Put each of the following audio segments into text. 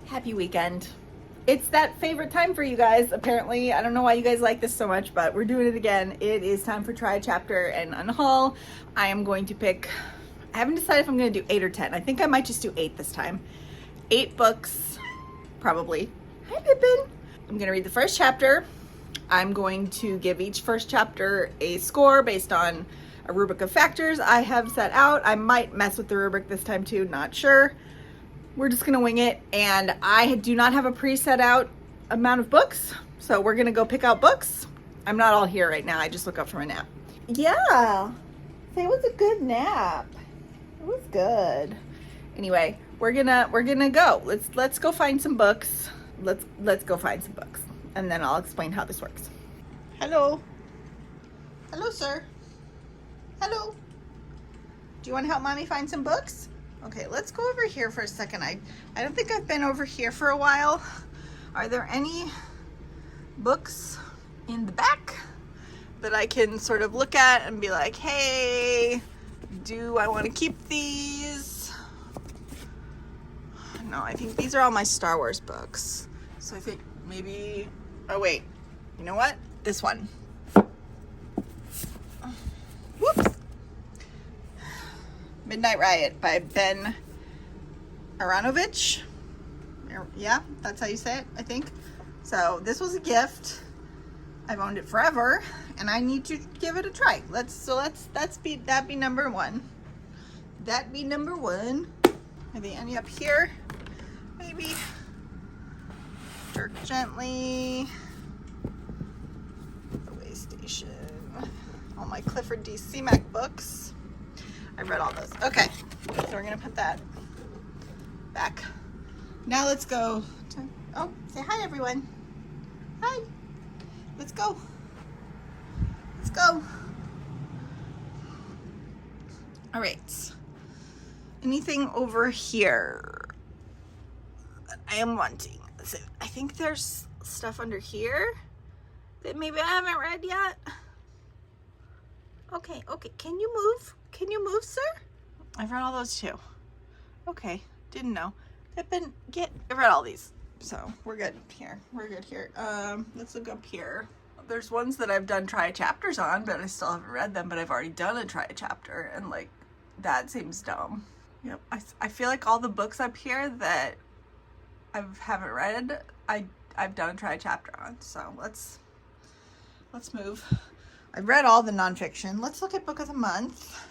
Happy weekend. It's that favorite time for you guys, apparently. I don't know why you guys like this so much, but we're doing it again. It is time for Try a Chapter and Unhaul. I am going to pick, I haven't decided if I'm going to do 8 or 10. I think I might just do 8 this time. 8 books, probably. Hi, Pippin. I'm going to read the first chapter. I'm going to give each first chapter a score based on a rubric of factors I have set out. I might mess with the rubric this time too, not sure. We're just gonna wing it, and I do not have a pre-set out amount of books, so we're gonna go pick out books. I'm not all here right now, I just woke up from a nap. Yeah, it was a good nap. It was good. Anyway, we're gonna go. Let's go find some books. Let's go find some books, and then I'll explain how this works. Hello. Hello, sir. Hello. Do you want to help mommy find some books? Okay, let's go over here for a second. I don't think I've been over here for a while. Are there any books in the back that I can sort of look at and be like, hey, do I want to keep these? No, I think these are all my Star Wars books. So I think maybe, oh wait, you know what? This one. Whoops. Midnight Riot by Ben Aaronovitch. Yeah, that's how you say it, I think. So this was a gift. I've owned it forever, and I need to give it a try. That be number one. That be number one. Are they any up here? Maybe. Jerk gently. The way station. All my Clifford D. Seamack books. I read all those. Okay, so we're gonna put that back. Now let's go to, oh, say hi everyone. Hi. Let's go. Let's go. All right. Anything over here that I am wanting? So I think there's stuff under here that maybe I haven't read yet. Okay, can you move? Can you move, sir? I've read all those too. Okay, didn't know. I read all these, so we're good here. We're good here. Let's look up here. There's ones that I've done try chapters on, but I still haven't read them, but I've already done a try chapter, and like, that seems dumb. Yep, I feel like all the books up here that I haven't read, I've done a try chapter on, so let's move. I've read all the nonfiction. Let's look at book of the month.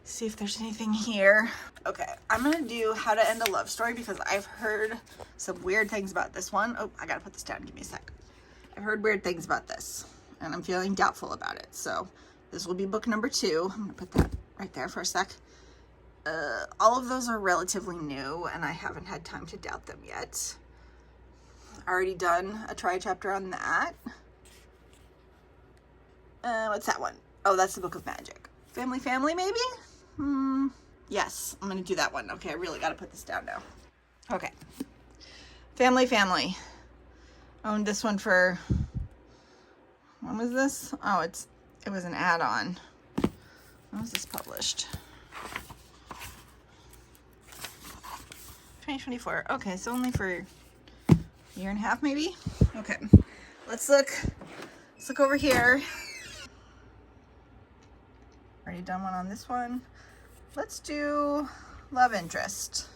See if there's anything here. Okay, I'm gonna do How to End a Love Story because I've heard some weird things about this one. Oh, I gotta put this down, give me a sec. I've heard weird things about this and I'm feeling doubtful about it. So this will be book number 2. I'm gonna put that right there for a sec. All of those are relatively new and I haven't had time to doubt them yet. Already done a try chapter on that. What's that one? Oh, that's the Book of Magic. Family, maybe? Yes, I'm gonna do that one. Okay, I really gotta put this down now. Okay. Family. Owned this one for, when was this? Oh, it was an add-on. When was this published? 2024. Okay, so only for a year and a half, maybe? Okay. Let's look over here. Already done one on this one. Let's do Love Interest.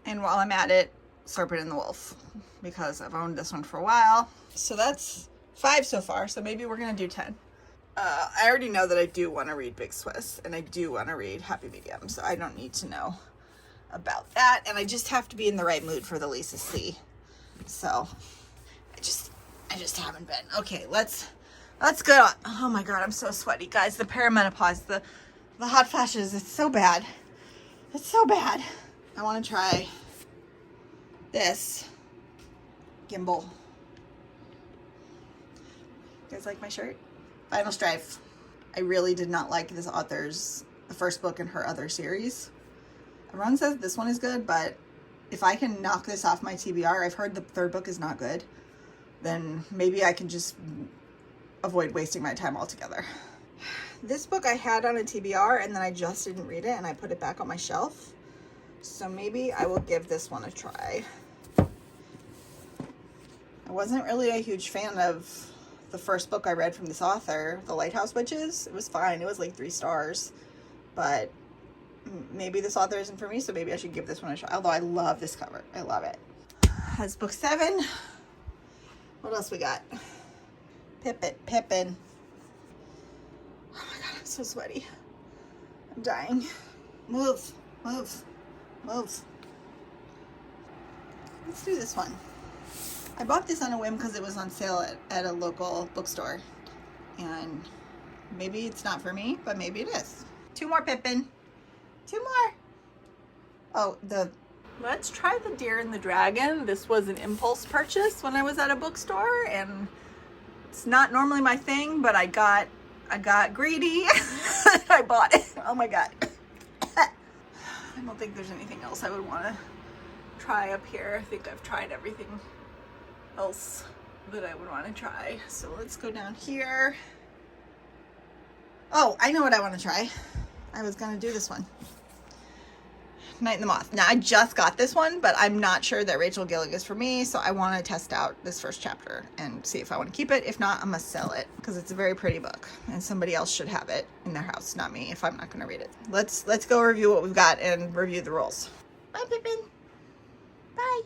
And while I'm at it, Serpent and the Wolf, because I've owned this one for a while. So that's 5 so far, so maybe we're gonna do 10. I already know that I do want to read Big Swiss, and I do want to read Happy Medium, so I don't need to know about that, and I just have to be in the right mood for the Lisa C. So, I just haven't been. Okay, let's go. Oh my god, I'm so sweaty, guys. The perimenopause, the hot flashes, it's so bad. It's so bad. I want to try this gimbal. You guys like my shirt? Final Strife. I really did not like this author's, the first book in her other series. Everyone says this one is good, but if I can knock this off my TBR, I've heard the 3rd book is not good, then maybe I can just avoid wasting my time altogether. This book I had on a TBR and then I just didn't read it and I put it back on my shelf. So maybe I will give this one a try. I wasn't really a huge fan of the first book I read from this author, The Lighthouse Witches. It was fine. It was like 3 stars. But maybe this author isn't for me, so maybe I should give this one a try. Although I love this cover. I love it. That's book 7. What else we got? Pippin. Oh my god, I'm so sweaty. I'm dying. Move. Let's do this one. I bought this on a whim because it was on sale at a local bookstore. And maybe it's not for me, but maybe it is. 2 more Pippin. 2 more. Oh, let's try The Deer and the Dragon. This was an impulse purchase when I was at a bookstore, and it's not normally my thing, but I got greedy. I bought it. Oh my god. I don't think there's anything else I would want to try up here. I think I've tried everything else that I would want to try. So let's go down here. Oh, I know what I want to try. I was going to do this one. Night in the Moth. Now, I just got this one, but I'm not sure that Rachel Gillig is for me, so I want to test out this first chapter and see if I want to keep it. If not, I'm going to sell it because it's a very pretty book, and somebody else should have it in their house, not me, if I'm not going to read it. Let's go review what we've got and review the rules. Bye, Pippin. Bye.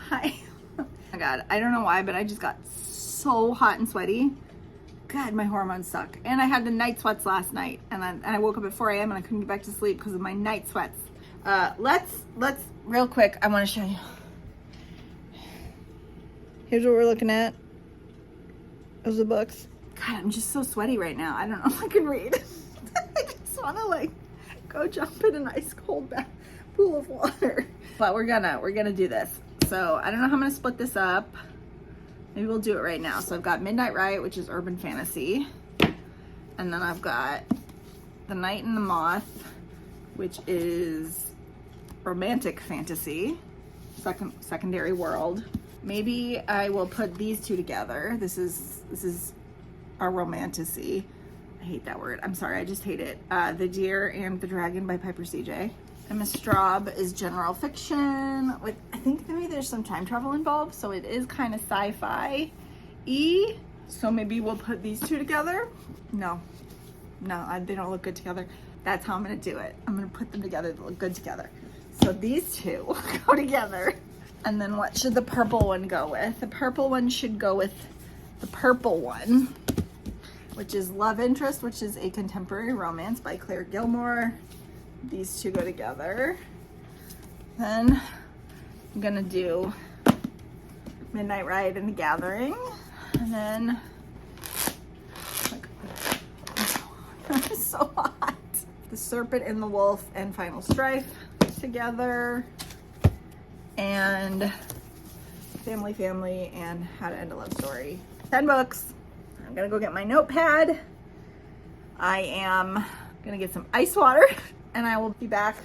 Hi. Oh my god, I don't know why, but I just got so hot and sweaty. God, my hormones suck. And I had the night sweats last night, and I woke up at 4 a.m. and I couldn't get back to sleep because of my night sweats. Let's real quick, I want to show you. Here's what we're looking at. Those are the books. God, I'm just so sweaty right now. I don't know if I can read. I just want to like go jump in an ice cold pool of water. But we're gonna do this. So I don't know how I'm gonna split this up. Maybe we'll do it right now. So I've got Midnight Riot, which is urban fantasy. And then I've got The Night in the Moth, which is romantic fantasy, secondary world. Maybe I will put these 2 together. This is our romantasy. I hate that word. I'm sorry, I just hate it. The Deer and the Dragon by Piper C.J. And Miss Straub is general fiction with, I think maybe there's some time travel involved, so it is kind of sci-fi-y. So maybe we'll put these 2 together. No, they don't look good together. That's how I'm gonna do it. I'm gonna put them together to look good together. So these 2 go together. And then what should the purple one go with? The purple one should go with the purple one, which is Love Interest, which is a contemporary romance by Clare Gilmore. These 2 go together. Then I'm gonna do Midnight Riot and the Gathering. And then, I'm so hot. The Serpent and the Wolf and Final Strife together. And Family and How to End a Love Story. 10 books. I'm gonna go get my notepad. I am gonna get some ice water, and I will be back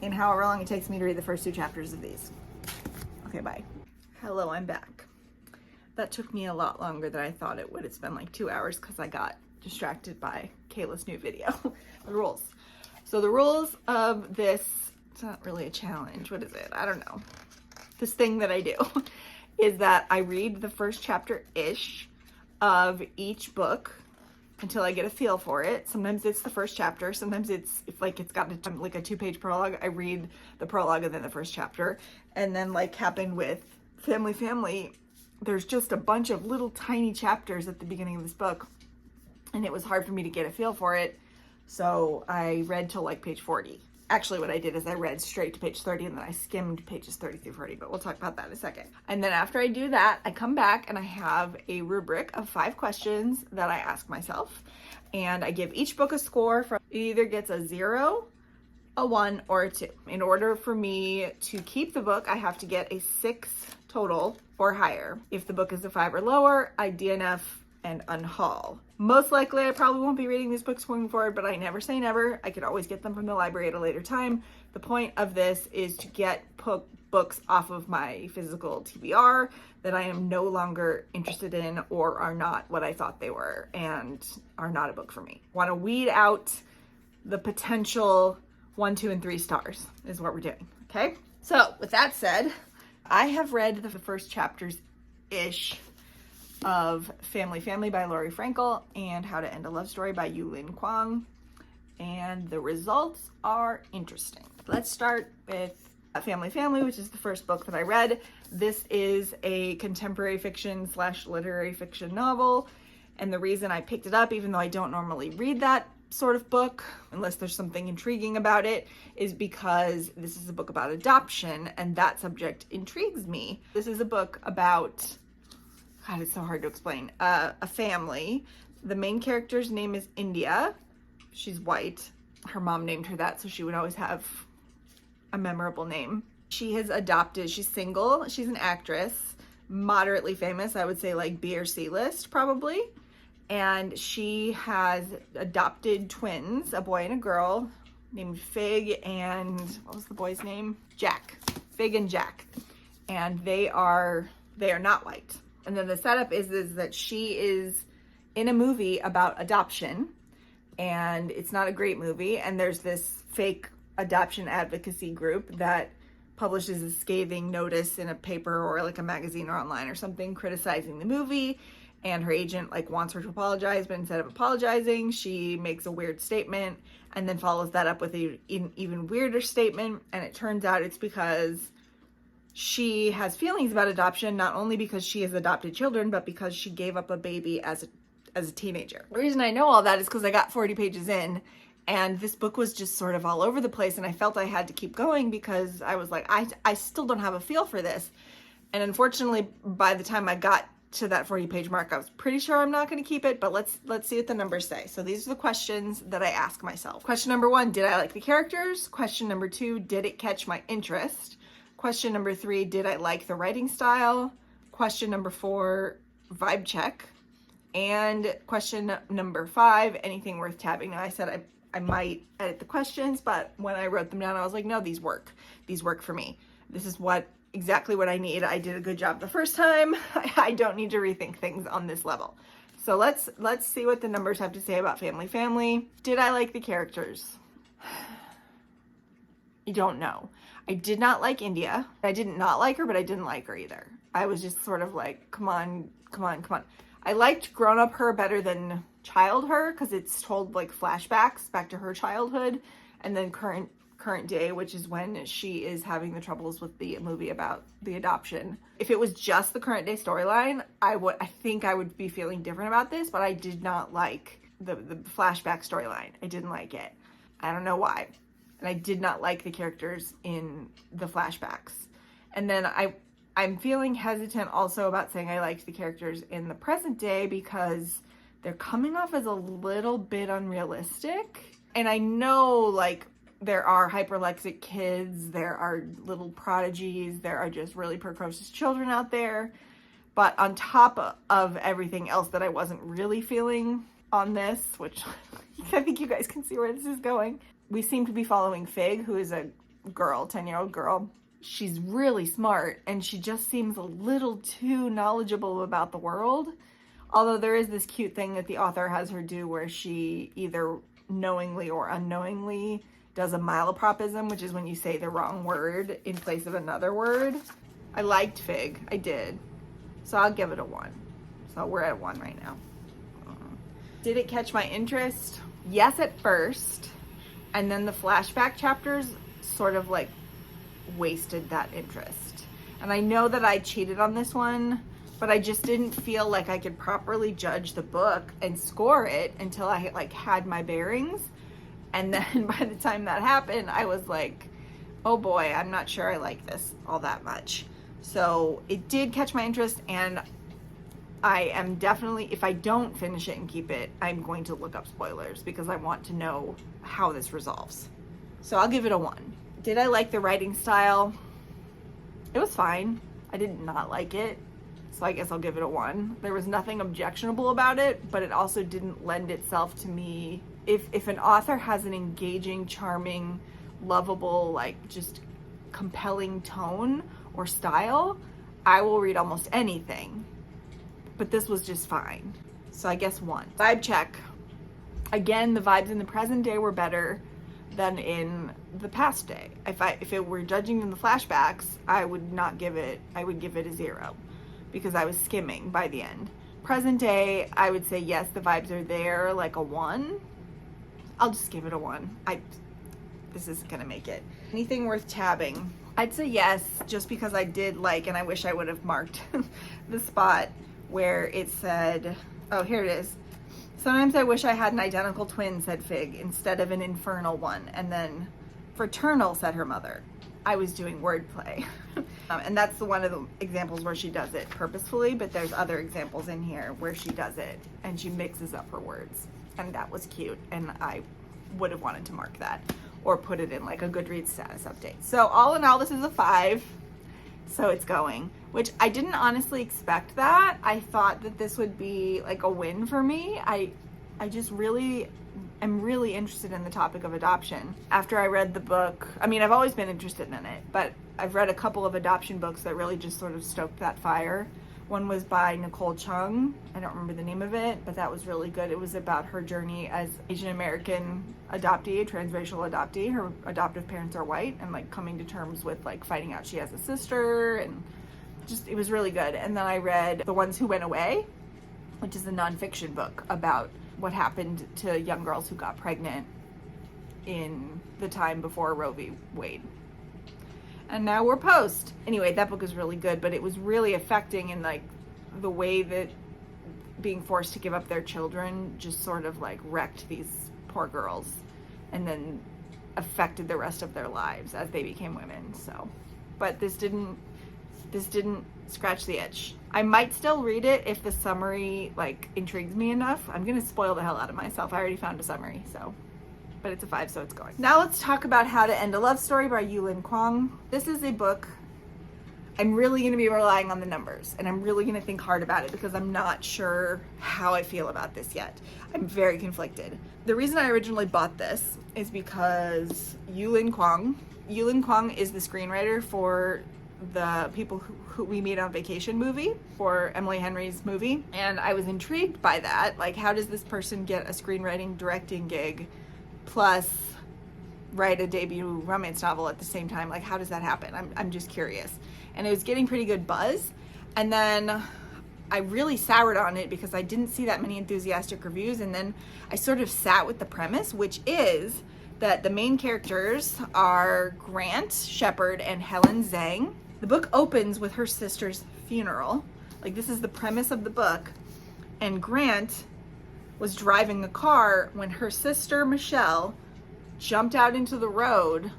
in however long it takes me to read the first 2 chapters of these. Okay, bye. Hello, I'm back. That took me a lot longer than I thought it would. It's been like 2 hours because I got distracted by Kayla's new video. The rules. So the rules of this, it's not really a challenge. What is it? I don't know. This thing that I do is that I read the first chapter-ish of each book until I get a feel for it. Sometimes it's the first chapter. Sometimes it's, if like it's got like a 2-page prologue, I read the prologue and then the first chapter. And then like happened with Family, there's just a bunch of little tiny chapters at the beginning of this book. And it was hard for me to get a feel for it. So I read till like page 40. Actually, what I did is I read straight to page 30 and then I skimmed pages 30 through 40, but we'll talk about that in a second. And then after I do that, I come back and I have a rubric of 5 questions that I ask myself. And I give each book a score from, it either gets a 0, a 1, or a 2. In order for me to keep the book, I have to get a 6 total or higher. If the book is a 5 or lower, I DNF and unhaul. Most likely I probably won't be reading these books going forward, but I never say never. I could always get them from the library at a later time. The point of this is to get books off of my physical TBR that I am no longer interested in or are not what I thought they were and are not a book for me. Want to weed out the potential 1, 2, and 3 stars is what we're doing, okay? So with that said, I have read the first chapters-ish of Family Family by Laurie Frankel and How to End a Love Story by Yulin Kuang, and the results are interesting. Let's start with Family Family, which is the first book that I read. This is a contemporary fiction / literary fiction novel, and the reason I picked it up, even though I don't normally read that sort of book unless there's something intriguing about it, is because this is a book about adoption, and that subject intrigues me. This is a book about, God, it's so hard to explain, a family. The main character's name is India. She's white. Her mom named her that so she would always have a memorable name. She has adopted, she's single, she's an actress, moderately famous, I would say like B or C list probably. And she has adopted twins, a boy and a girl, named Fig and, what was the boy's name? Jack. Fig and Jack. And they are not white. And then the setup is that she is in a movie about adoption, and it's not a great movie, and there's this fake adoption advocacy group that publishes a scathing notice in a paper or like a magazine or online or something criticizing the movie. And her agent like wants her to apologize, but instead of apologizing, she makes a weird statement and then follows that up with an even weirder statement. And it turns out it's because she has feelings about adoption, not only because she has adopted children, but because she gave up a baby as a teenager. The reason I know all that is because I got 40 pages in, and this book was just sort of all over the place, and I felt I had to keep going because I was like, I still don't have a feel for this. And unfortunately, by the time I got to that 40-page mark, I was pretty sure I'm not going to keep it, but let's see what the numbers say. So these are the questions that I ask myself. Question number 1, did I like the characters? Question number 2, did it catch my interest? Question number 3, did I like the writing style? Question number 4, vibe check. And question number 5, anything worth tabbing? Now I said I might edit the questions, but when I wrote them down, I was like, no, these work. These work for me. This is exactly what I need. I did a good job the first time. I don't need to rethink things on this level. So let's see what the numbers have to say about Family Family. Did I like the characters? I don't know. I did not like India. I did not like her, but I didn't like her either. I was just sort of like, come on. I liked grown-up her better than child her because it's told like flashbacks back to her childhood, and then current day, which is when she is having the troubles with the movie about the adoption. If it was just the current day storyline, I think I would be feeling different about this, but I did not like the flashback storyline. I didn't like it. I don't know why. And I did not like the characters in the flashbacks. And then I'm feeling hesitant also about saying I liked the characters in the present day because they're coming off as a little bit unrealistic. And I know like there are hyperlexic kids, there are little prodigies, there are just really precocious children out there. But on top of everything else that I wasn't really feeling on this, which I think you guys can see where this is going, we seem to be following Fig, who is a girl, 10-year-old girl. She's really smart, and she just seems a little too knowledgeable about the world. Although there is this cute thing that the author has her do where she either knowingly or unknowingly does a malapropism, which is when you say the wrong word in place of another word. I liked Fig. I did. So I'll give it a 1. So we're at 1 right now. Did it catch my interest? Yes, at first. And then the flashback chapters sort of like wasted that interest. And I know that I cheated on this one, but I just didn't feel like I could properly judge the book and score it until I like had my bearings. And then by the time that happened, I was like, oh boy, I'm not sure I like this all that much. So it did catch my interest, and I am definitely, if I don't finish it and keep it, I'm going to look up spoilers because I want to know how this resolves. So I'll give it a 1. Did I like the writing style? It was fine. I did not like it. So I guess I'll give it a 1. There was nothing objectionable about it, but it also didn't lend itself to me. If an author has an engaging, charming, lovable, like just compelling tone or style, I will read almost anything. But this was just fine. So I guess 1. Vibe check. Again, the vibes in the present day were better, than in the past day. If it were judging in the flashbacks, I would give it a 0 because I was skimming by the end. Present day, I would say yes, the vibes are there, like a 1. I'll just give it a 1. This isn't gonna make it. Anything worth tabbing? I'd say yes, just because I did like, and I wish I would have marked the spot where it said, oh, here it is. Sometimes I wish I had an identical twin, said Fig, instead of an infernal one. And then fraternal, said her mother. I was doing wordplay. And that's one of the examples where she does it purposefully, but there's other examples in here where she does it and she mixes up her words. And that was cute, and I would have wanted to mark that or put it in like a Goodreads status update. So all in all, this is a 5. So it's going, which I didn't honestly expect that. I thought that this would be like a win for me. I just really am really interested in the topic of adoption. After I read the book, I mean, I've always been interested in it, but I've read a couple of adoption books that really just sort of stoked that fire. One was by Nicole Chung. I don't remember the name of it, but that was really good. It was about her journey as Asian American adoptee, transracial adoptee. Her adoptive parents are white, and like coming to terms with like finding out she has a sister, and just, it was really good. And then I read The Ones Who Went Away, which is a nonfiction book about what happened to young girls who got pregnant in the time before Roe v. Wade. And now we're post. Anyway, that book is really good, but it was really affecting in like the way that being forced to give up their children just sort of like wrecked these poor girls and then affected the rest of their lives as they became women. So, but this didn't scratch the itch. I might still read it if the summary like intrigues me enough. I'm gonna spoil the hell out of myself. I already found a summary, so. But it's a 5, so it's going. Now let's talk about How to End a Love Story by Yulin Kuang. This is a book I'm really going to be relying on the numbers, and I'm really going to think hard about it because I'm not sure how I feel about this yet. I'm very conflicted. The reason I originally bought this is because Yulin Kuang is the screenwriter for the People Who We Meet on Vacation movie, for Emily Henry's movie, and I was intrigued by that. Like, how does this person get a screenwriting directing gig plus write a debut romance novel at the same time? Like, how does that happen? I'm just curious. And it was getting pretty good buzz. And then I really soured on it because I didn't see that many enthusiastic reviews. And then I sort of sat with the premise, which is that the main characters are Grant Shepard and Helen Zhang. The book opens with her sister's funeral. Like, this is the premise of the book. And Grant was driving a car when her sister Michelle jumped out into the road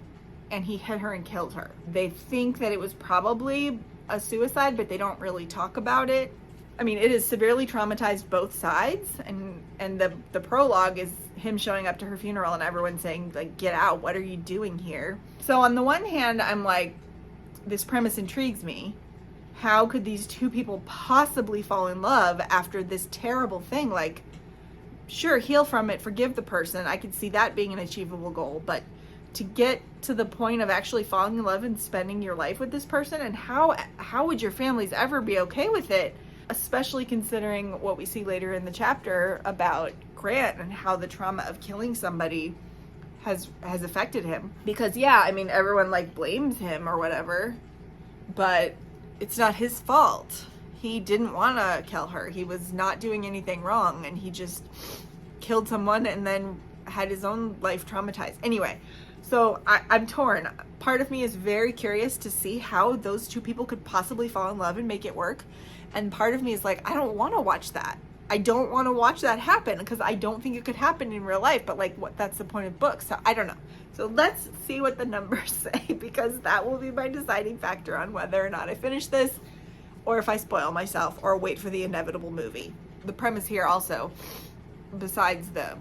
and he hit her and killed her. They think that it was probably a suicide, but they don't really talk about it. I mean, it has severely traumatized both sides, and the prologue is him showing up to her funeral and everyone saying, like, get out, what are you doing here? So on the one hand, I'm like, this premise intrigues me. How could these two people possibly fall in love after this terrible thing? Like, sure, heal from it, forgive the person. I could see that being an achievable goal, but to get to the point of actually falling in love and spending your life with this person, and how would your families ever be okay with it? Especially considering what we see later in the chapter about Grant and how the trauma of killing somebody has affected him. Because yeah, I mean, everyone like blames him or whatever, but it's not his fault. He didn't want to kill her. He was not doing anything wrong, and he just killed someone and then had his own life traumatized. Anyway, so I'm torn. Part of me is very curious to see how those two people could possibly fall in love and make it work. And part of me is like, I don't want to watch that. I don't want to watch that happen because I don't think it could happen in real life. But like, that's the point of books. So I don't know. So let's see what the numbers say, because that will be my deciding factor on whether or not I finish this, or if I spoil myself, or wait for the inevitable movie. The premise here also, besides the,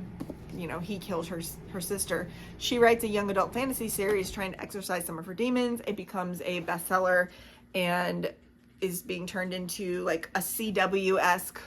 you know, he kills her sister, she writes a young adult fantasy series trying to exorcise some of her demons. It becomes a bestseller and is being turned into like a CW-esque,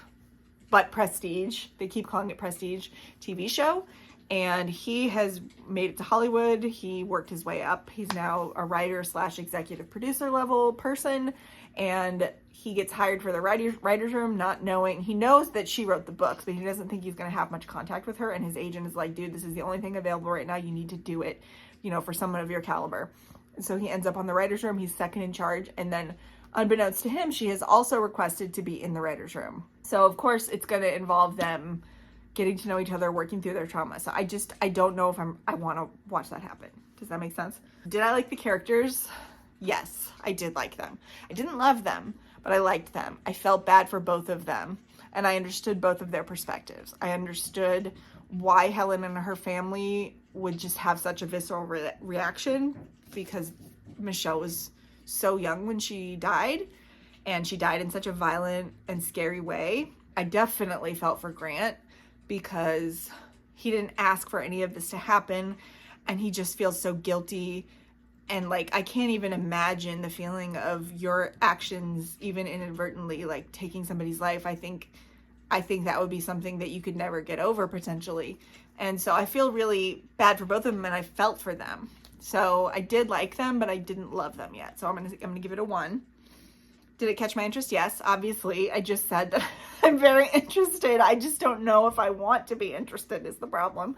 but prestige, they keep calling it prestige, TV show. and he has made it to Hollywood. He worked his way up. He's now a writer slash executive producer level person, and he gets hired for the writer's room, not knowing, he knows that she wrote the books, but he doesn't think he's going to have much contact with her, and his agent is like, dude, this is the only thing available right now. You need to do it, you know, for someone of your caliber. And so he ends up on the writer's room. He's second in charge, and then unbeknownst to him, she has also requested to be in the writer's room. So of course it's going to involve them getting to know each other, working through their trauma. So I don't know if I want to watch that happen. Does that make sense? Did I like the characters? Yes, I did like them. I didn't love them, but I liked them. I felt bad for both of them, and I understood both of their perspectives. I understood why Helen and her family would just have such a visceral reaction, because Michelle was so young when she died, and she died in such a violent and scary way. I definitely felt for Grant, because he didn't ask for any of this to happen, and he just feels so guilty. And like, I can't even imagine the feeling of your actions, even inadvertently, like taking somebody's life. I think that would be something that you could never get over, potentially. And so I feel really bad for both of them, and I felt for them. So I did like them, but I didn't love them yet. So I'm gonna give it a 1. Did it catch my interest? Yes, obviously. I just said that I'm very interested. I just don't know if I want to be interested is the problem.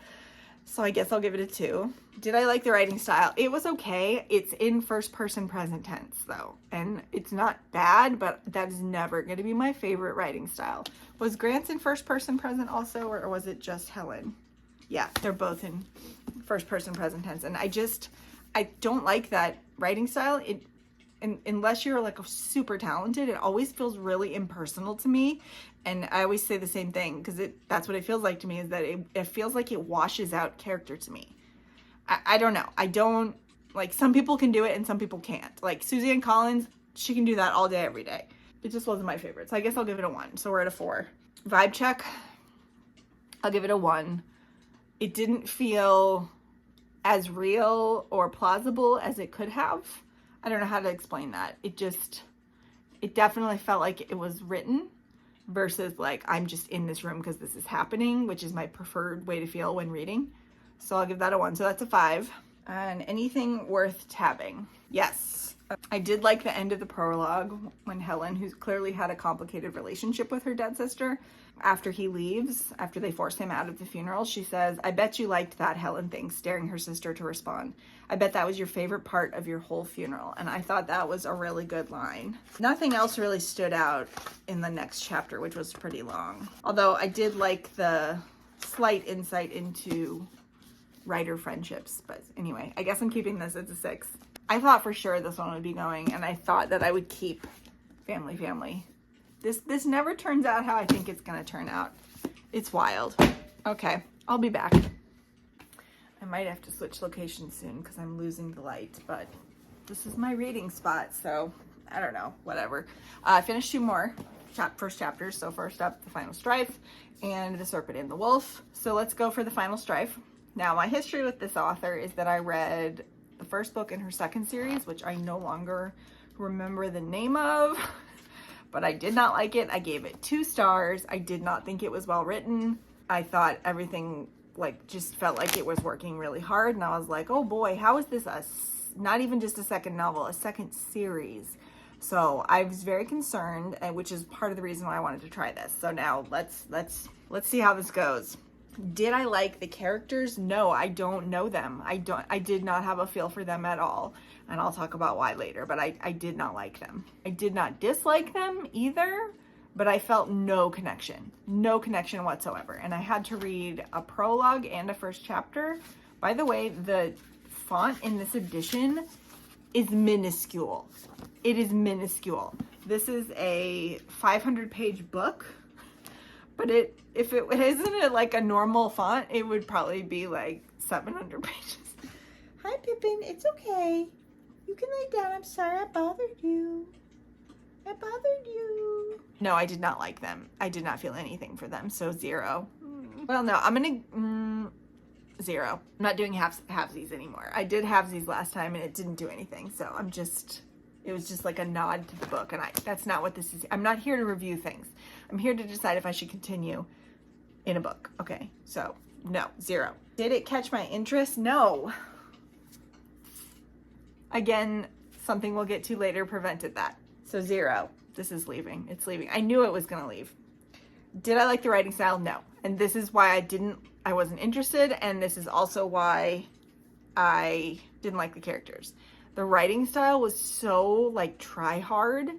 So I guess I'll give it a 2. Did I like the writing style? It was okay. It's in first person present tense though. And it's not bad, but that is never going to be my favorite writing style. Was Grant's in first person present also, or was it just Helen? Yeah, they're both in first person present tense. And I don't like that writing style. Unless you're like super talented, it always feels really impersonal to me. And I always say the same thing, because that's what it feels like to me, is that it feels like it washes out character to me. I don't know. I don't, like, some people can do it and some people can't. Like Suzanne Collins, she can do that all day, every day. It just wasn't my favorite. So I guess I'll give it a 1. So we're at a 4. Vibe check, I'll give it a 1. It didn't feel as real or plausible as it could have. I don't know how to explain that. It definitely felt like it was written versus like, I'm just in this room because this is happening, which is my preferred way to feel when reading. So I'll give that a 1. So that's a 5. And anything worth tabbing? Yes. I did like the end of the prologue when Helen, who's clearly had a complicated relationship with her dead sister, after he leaves, after they force him out of the funeral, she says, "I bet you liked that," Helen thinks, daring her sister to respond. "I bet that was your favorite part of your whole funeral." And I thought that was a really good line. Nothing else really stood out in the next chapter, which was pretty long. Although I did like the slight insight into writer friendships. But anyway, I guess I'm keeping this as a 6. I thought for sure this one would be going, and I thought that I would keep Family. This never turns out how I think it's gonna turn out. It's wild. Okay, I'll be back. I might have to switch locations soon because I'm losing the light, but this is my reading spot, so I don't know, whatever. I finished 2 more first chapters. So first up, The Final Strife and The Serpent and the Wolf. So let's go for The Final Strife. Now, my history with this author is that I read the first book in her second series, which I no longer remember the name of, but I did not like it. I gave it 2 stars. I did not think it was well written. I thought everything just felt like it was working really hard, and I was like, oh boy, how is this not even just a second novel, a second series? So I was very concerned, which is part of the reason why I wanted to try this. So now let's see how this goes. Did I like the characters? No, I don't know them. I did not have a feel for them at all. And I'll talk about why later, but I did not like them. I did not dislike them either, but I felt no connection whatsoever. And I had to read a prologue and a first chapter. By the way, the font in this edition is minuscule. It is minuscule. This is a 500-page book, but if it isn't like a normal font, it would probably be like 700 pages. Hi, Pippin. It's okay. You can lay down. I'm sorry I bothered you. No, I did not like them. I did not feel anything for them, so 0. Well, no, I'm gonna 0. I'm not doing halvesies anymore. I did halvesies last time and it didn't do anything, so it was just like a nod to the book, and that's not what this is. I'm not here to review things. I'm here to decide if I should continue in a book. Okay, so No, 0. Did it catch my interest? No. Again, something we'll get to later prevented that. So 0. This is leaving. It's leaving. I knew it was going to leave. Did I like the writing style? No. And this is why I wasn't interested, and this is also why I didn't like the characters. The writing style was so like try hard,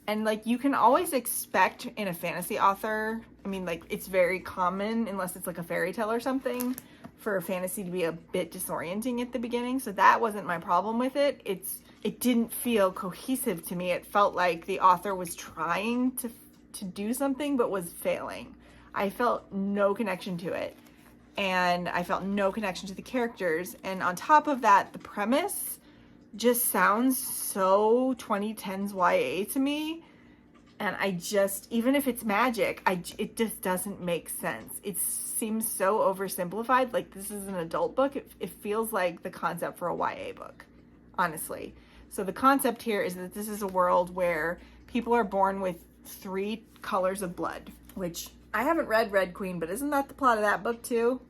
and like you can always expect in a fantasy author, I mean, like it's very common unless it's like a fairy tale or something for a fantasy to be a bit disorienting at the beginning. So that wasn't my problem with it. It didn't feel cohesive to me. It felt like the author was trying to do something but was failing. I felt no connection to it, and I felt no connection to the characters. And on top of that, the premise just sounds so 2010s YA to me. And I just, even if it's magic, it just doesn't make sense. It seems so oversimplified. Like this is an adult book. It feels like the concept for a YA book, honestly. So the concept here is that this is a world where people are born with 3 colors of blood, which I haven't read Red Queen, but isn't that the plot of that book too?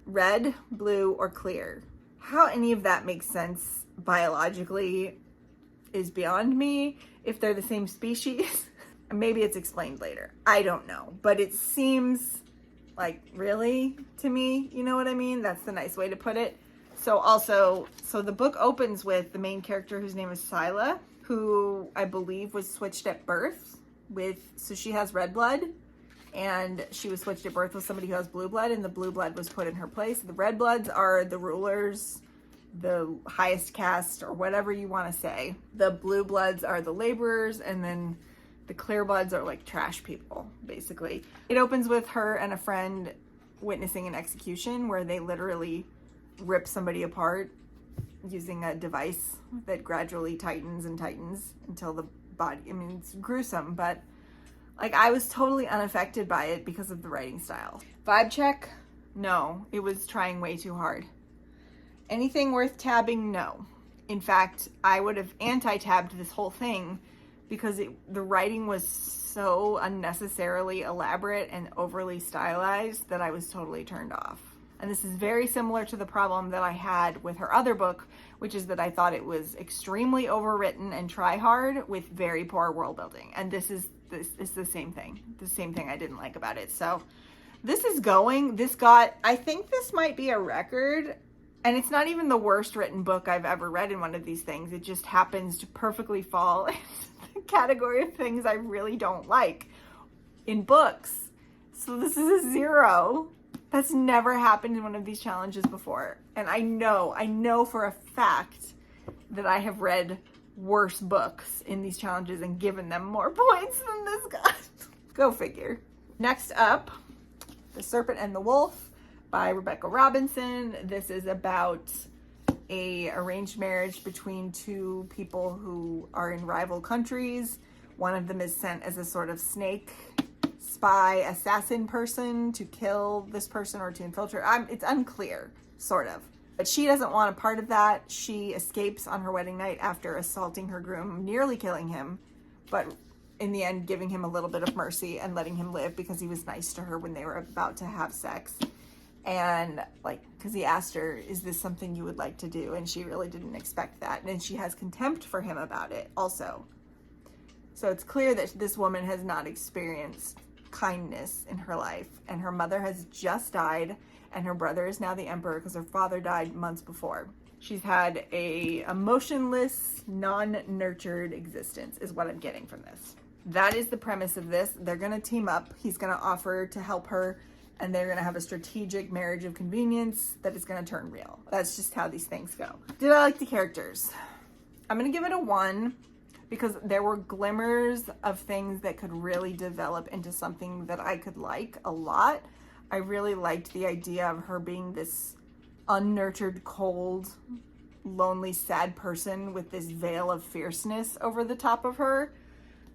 Red, blue, or clear. How any of that makes sense biologically is beyond me. If they're the same species, maybe it's explained later. I don't know, but it seems like really to me, you know what I mean? That's the nice way to put it. So the book opens with the main character whose name is Sila, who I believe was switched at birth so she has red blood, and she was switched at birth with somebody who has blue blood, and the blue blood was put in her place. The red bloods are the rulers, the highest caste, or whatever you want to say. The blue bloods are the laborers, and then the clear bloods are like trash people, basically. It opens with her and a friend witnessing an execution where they literally rip somebody apart using a device that gradually tightens and tightens until the body, I mean, it's gruesome, but like I was totally unaffected by it because of the writing style. Vibe check? No, it was trying way too hard. Anything worth tabbing? No. In fact, I would have anti-tabbed this whole thing because the writing was so unnecessarily elaborate and overly stylized that I was totally turned off. And this is very similar to the problem that I had with her other book, which is that I thought it was extremely overwritten and try hard with very poor world building. And this is the same thing. The same thing I didn't like about it. So I think this might be a record. And it's not even the worst written book I've ever read in one of these things. It just happens to perfectly fall into the category of things I really don't like in books. So this is a 0. That's never happened in one of these challenges before. And I know for a fact that I have read worse books in these challenges and given them more points than this guy. Go figure. Next up, The Serpent and the Wolf by Rebecca Robinson. This is about a arranged marriage between 2 people who are in rival countries. One of them is sent as a sort of snake spy assassin person to kill this person or to infiltrate. It's unclear, sort of. But she doesn't want a part of that. She escapes on her wedding night after assaulting her groom, nearly killing him, but in the end giving him a little bit of mercy and letting him live because he was nice to her when they were about to have sex. And because he asked her, is this something you would like to do? And she really didn't expect that. And she has contempt for him about it also. So it's clear that this woman has not experienced kindness in her life, and her mother has just died, and her brother is now the emperor because her father died months before. She's had a emotionless, non-nurtured existence is what I'm getting from this. That is the premise of this. They're going to team up. He's going to offer to help her, and they're going to have a strategic marriage of convenience that is going to turn real. That's just how these things go. Did I like the characters? I'm going to give it a 1. Because there were glimmers of things that could really develop into something that I could like a lot. I really liked the idea of her being this unnurtured, cold, lonely, sad person with this veil of fierceness over the top of her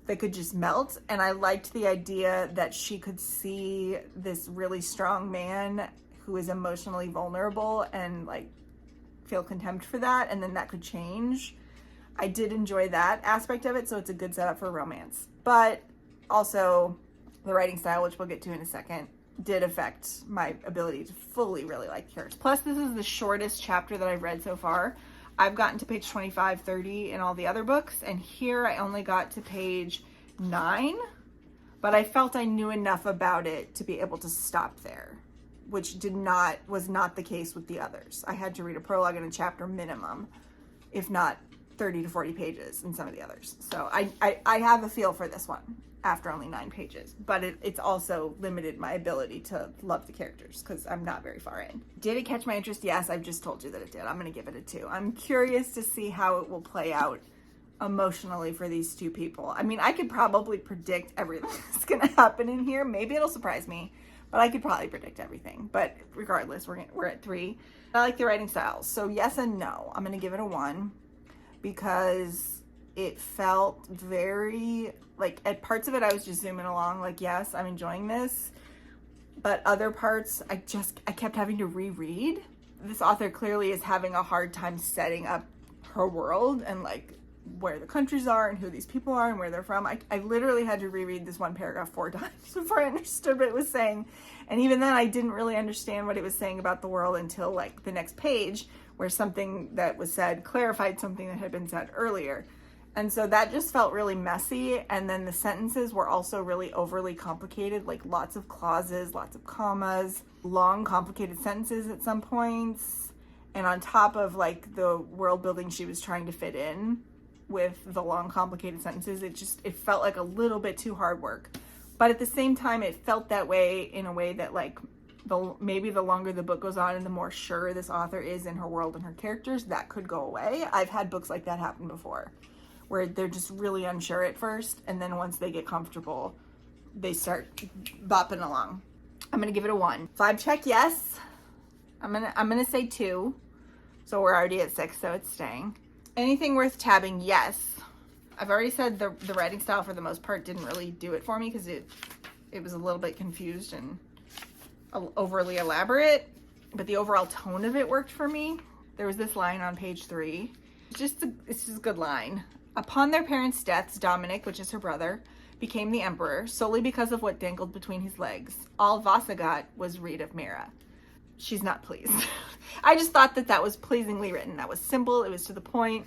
that could just melt. And I liked the idea that she could see this really strong man who is emotionally vulnerable and feel contempt for that, and then that could change. I did enjoy that aspect of it, so it's a good setup for romance. But also the writing style, which we'll get to in a second, did affect my ability to fully really like characters. Plus, this is the shortest chapter that I've read so far. I've gotten to page 25, 30 in all the other books, and here I only got to page 9, but I felt I knew enough about it to be able to stop there, which was not the case with the others. I had to read a prologue and a chapter minimum, if not 30 to 40 pages in some of the others. So I have a feel for this one after only 9 pages, but it's also limited my ability to love the characters because I'm not very far in. Did it catch my interest? Yes, I've just told you that it did. I'm going to give it a 2. I'm curious to see how it will play out emotionally for these two people. I mean, I could probably predict everything that's going to happen in here. Maybe it'll surprise me, but I could probably predict everything. But regardless, we're at 3. I like the writing styles. So yes and no. I'm going to give it a 1 because it felt very, like, at parts of it I was just zooming along like, yes, I'm enjoying this, but other parts I kept having to reread. This author clearly is having a hard time setting up her world and like where the countries are and who these people are and where they're from. I literally had to reread this one paragraph 4 times before I understood what it was saying, and even then I didn't really understand what it was saying about the world until like the next page where something that was said clarified something that had been said earlier. And so that just felt really messy. And then the sentences were also really overly complicated, like lots of clauses, lots of commas, long complicated sentences at some points. And on top of like the world building she was trying to fit in with the long complicated sentences, it felt like a little bit too hard work. But at the same time, it felt that way in a way that like maybe the longer the book goes on and the more sure this author is in her world and her characters, that could go away. I've had books like that happen before, where they're just really unsure at first, and then once they get comfortable, they start bopping along. I'm gonna give it a 1. Vibe check, yes. I'm gonna say 2. So we're already at 6, so it's staying. Anything worth tabbing, yes. I've already said the writing style for the most part didn't really do it for me because it was a little bit confused and overly elaborate, but the overall tone of it worked for me. There was this line on page 3. It's just a good line. Upon their parents' deaths, Dominic, which is her brother, became the emperor solely because of what dangled between his legs. All Vasa got was read of Mira. She's not pleased. I just thought that was pleasingly written. That was simple. It was to the point.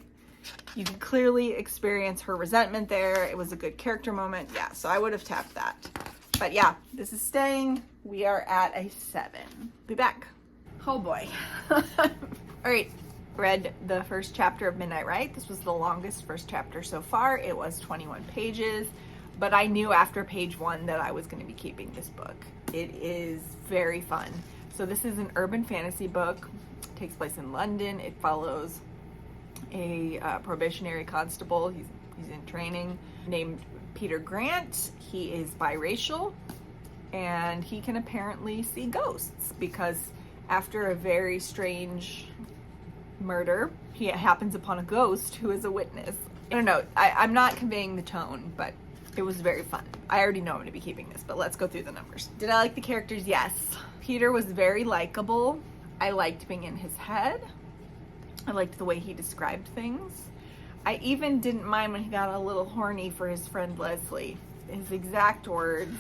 You could clearly experience her resentment there. It was a good character moment. Yeah, so I would have tapped that. But yeah, this is staying. We are at a 7. Be back. Oh boy. All right. Read the first chapter of Midnight Rite. This was the longest first chapter so far. It was 21 pages, but I knew after page 1 that I was going to be keeping this book. It is very fun. So this is an urban fantasy book. It takes place in London. It follows a probationary constable. He's in training, named Peter Grant. He is biracial, and he can apparently see ghosts because after a very strange murder, he happens upon a ghost who is a witness. I don't know, I'm not conveying the tone, but it was very fun. I already know I'm going to be keeping this, but let's go through the numbers. Did I like the characters? Yes. Peter was very likable. I liked being in his head. I liked the way he described things. I even didn't mind when he got a little horny for his friend Leslie. His exact words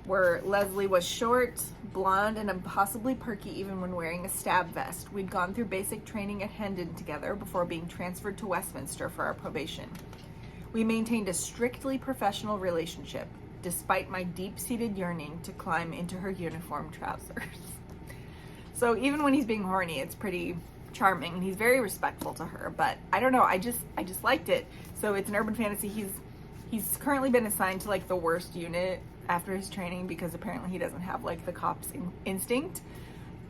were, Leslie was short, blonde, and impossibly perky even when wearing a stab vest. We'd gone through basic training at Hendon together before being transferred to Westminster for our probation. We maintained a strictly professional relationship, despite my deep-seated yearning to climb into her uniform trousers. So even when he's being horny, it's pretty charming, and he's very respectful to her, but I don't know, I just liked it. So it's an urban fantasy. He's currently been assigned to like the worst unit after his training because apparently he doesn't have like the cop's instinct,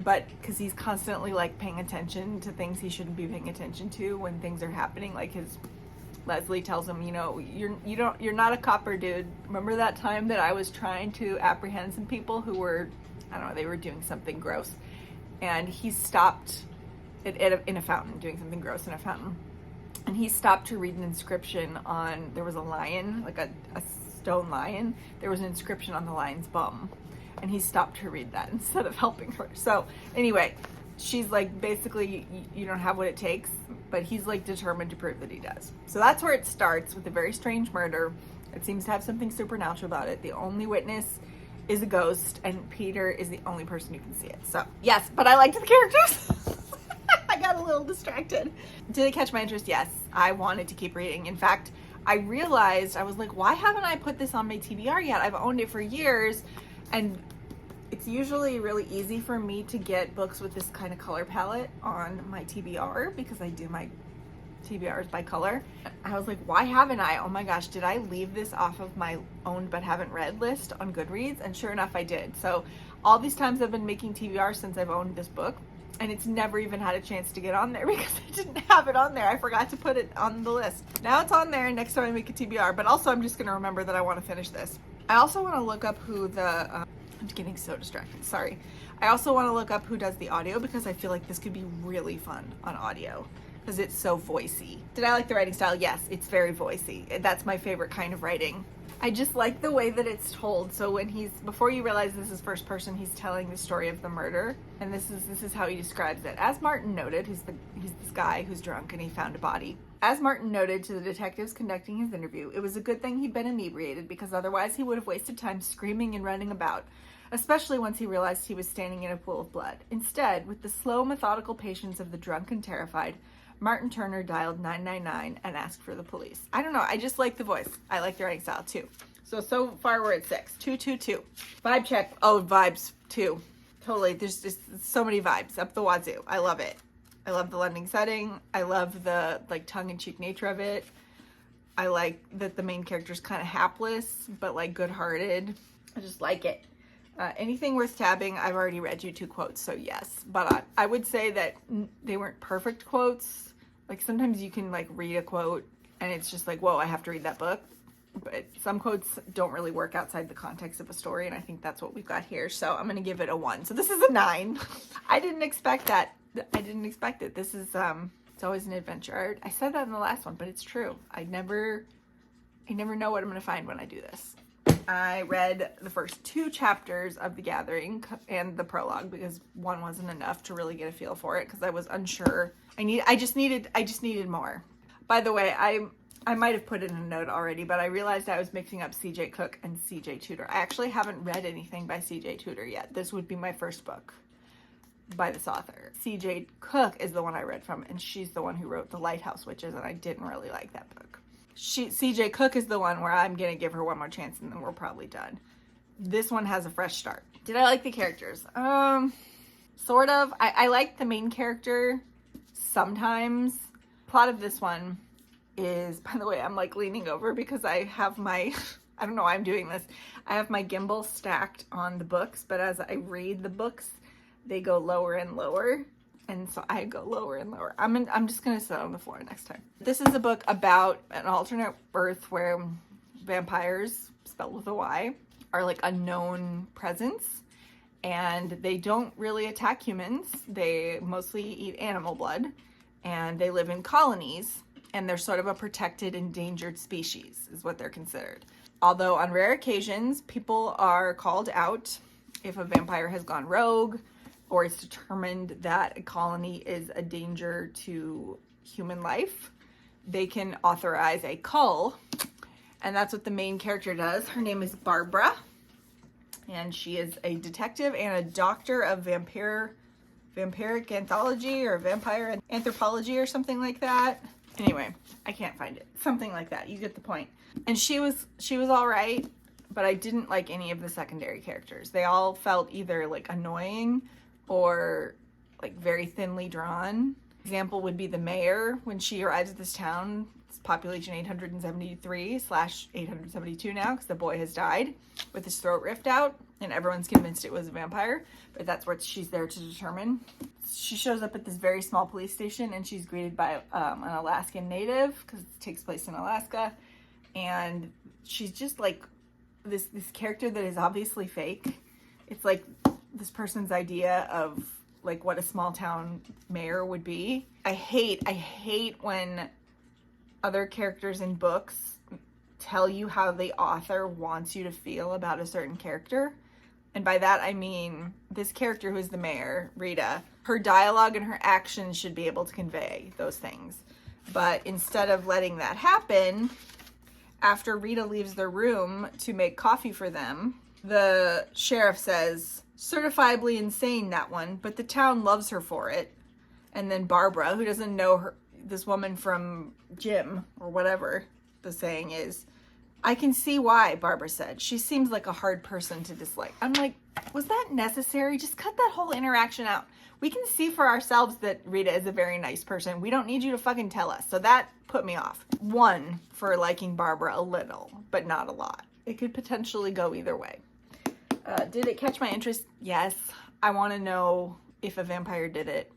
but because he's constantly like paying attention to things he shouldn't be paying attention to when things are happening. Like Leslie tells him, you know, you're not a copper, dude. Remember that time that I was trying to apprehend some people who were, I don't know, they were doing something gross, and he stopped in a fountain, doing something gross in a fountain, and he stopped to read an inscription on, there was a lion, like a stone lion. There was an inscription on the lion's bum, and he stopped to read that instead of helping her. So anyway, she's like, basically, you don't have what it takes, but he's like determined to prove that he does. So that's where it starts, with a very strange murder. It seems to have something supernatural about it. The only witness is a ghost and Peter is the only person who can see it. So yes, but I liked the characters. I got a little distracted. Did it catch my interest? Yes. I wanted to keep reading. In fact, I realized, I was like, why haven't I put this on my TBR yet? I've owned it for years, and it's usually really easy for me to get books with this kind of color palette on my TBR because I do my TBRs by color. I was like, why haven't I? Oh my gosh, did I leave this off of my owned but haven't read list on Goodreads? And sure enough, I did. So all these times I've been making TBRs since I've owned this book, and it's never even had a chance to get on there because I didn't have it on there. I forgot to put it on the list. Now it's on there next time I make a TBR, but also I'm just gonna remember that I wanna finish this. I also wanna look up who the, I'm getting so distracted, sorry. I also wanna look up who does the audio because I feel like this could be really fun on audio because it's so voicey. Did I like the writing style? Yes, it's very voicey. That's my favorite kind of writing. I just like the way that it's told. So when before you realize this is first person, he's telling the story of the murder. And this is how he describes it. As Martin noted, he's this guy who's drunk and he found a body. As Martin noted to the detectives conducting his interview, it was a good thing he'd been inebriated because otherwise he would have wasted time screaming and running about, especially once he realized he was standing in a pool of blood. Instead, with the slow, methodical patience of the drunk and terrified, Martin Turner dialed 999 and asked for the police. I don't know, I just like the voice. I like the writing style too. So far we're at 6. 222. Vibe check. Oh, vibes too. Totally. There's just so many vibes up the wazoo. I love it. I love the London setting. I love the like tongue-in-cheek nature of it. I like that the main character's kind of hapless, but like good-hearted. I just like it. Anything worth tabbing, I've already read you 2 quotes, so yes. But I would say that they weren't perfect quotes. Like sometimes you can like read a quote and it's just like, whoa, I have to read that book. But some quotes don't really work outside the context of a story, and I think that's what we've got here. So I'm going to give it a 1. So this is a 9. I didn't expect that. I didn't expect it. This is, it's always an adventure. I said that in the last one, but it's true. I never know what I'm going to find when I do this. I read the first 2 chapters of The Gathering and the prologue because 1 wasn't enough to really get a feel for it because I was unsure. I just needed more. By the way, I might have put it in a note already, but I realized I was mixing up C.J. Cook and C.J. Tudor. I actually haven't read anything by C.J. Tudor yet. This would be my first book by this author. C.J. Cook is the one I read from, and she's the one who wrote The Lighthouse Witches, and I didn't really like that book. C.J. Cook is the one where I'm going to give her one more chance, and then we're probably done. This one has a fresh start. Did I like the characters? Sort of. I like the main character sometimes. Plot of this one is, by the way, I'm like leaning over because I have my, I don't know why I'm doing this. I have my gimbal stacked on the books, but as I read the books, they go lower and lower. And so I go lower and lower. I'm just going to sit on the floor next time. This is a book about an alternate Earth where vampires, spelled with a Y, are like unknown presence. And they don't really attack humans. They mostly eat animal blood. And they live in colonies. And they're sort of a protected, endangered species, is what they're considered. Although on rare occasions, people are called out if a vampire has gone rogue, or it's determined that a colony is a danger to human life. They can authorize a cull, and that's what the main character does. Her name is Barbara, and she is a detective and a doctor of vampiric anthology or vampire anthropology or something like that. Anyway, I can't find it. Something like that. You get the point. And she was all right, but I didn't like any of the secondary characters. They all felt either like annoying or like very thinly drawn. Example would be the mayor. When she arrives at this town, it's population 873/872 now because the boy has died with his throat ripped out, and everyone's convinced it was a vampire, but that's what she's there to determine. She shows up at this very small police station, and she's greeted by an Alaskan native because it takes place in Alaska, and she's just like this character that is obviously fake. It's like this person's idea of like what a small town mayor would be. I hate when other characters in books tell you how the author wants you to feel about a certain character. And by that, I mean this character who is the mayor, Rita, her dialogue and her actions should be able to convey those things. But instead of letting that happen, after Rita leaves their room to make coffee for them, The sheriff says, certifiably insane, that one, but the town loves her for it. And then Barbara, who doesn't know her, this woman from Jim, or whatever the saying is, I can see why, Barbara said. She seems like a hard person to dislike. I'm like, was that necessary? Just cut that whole interaction out. We can see for ourselves that Rita is a very nice person. We don't need you to fucking tell us. So that put me off. 1 for liking Barbara a little, but not a lot. It could potentially go either way. Did it catch my interest? Yes. I want to know if a vampire did it.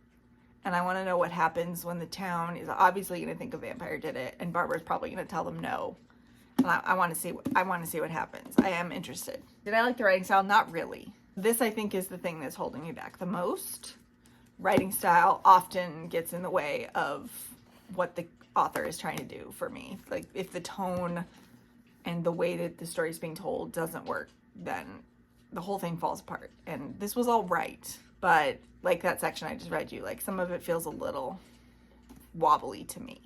And I want to know what happens when the town is obviously going to think a vampire did it. And Barbara's probably going to tell them no. And I want to see what happens. I am interested. Did I like the writing style? Not really. This, I think, is the thing that's holding me back the most. Writing style often gets in the way of what the author is trying to do for me. Like, if the tone and the way that the story is being told doesn't work, then the whole thing falls apart. And this was all right, but like that section I just read you, like some of it feels a little wobbly to me.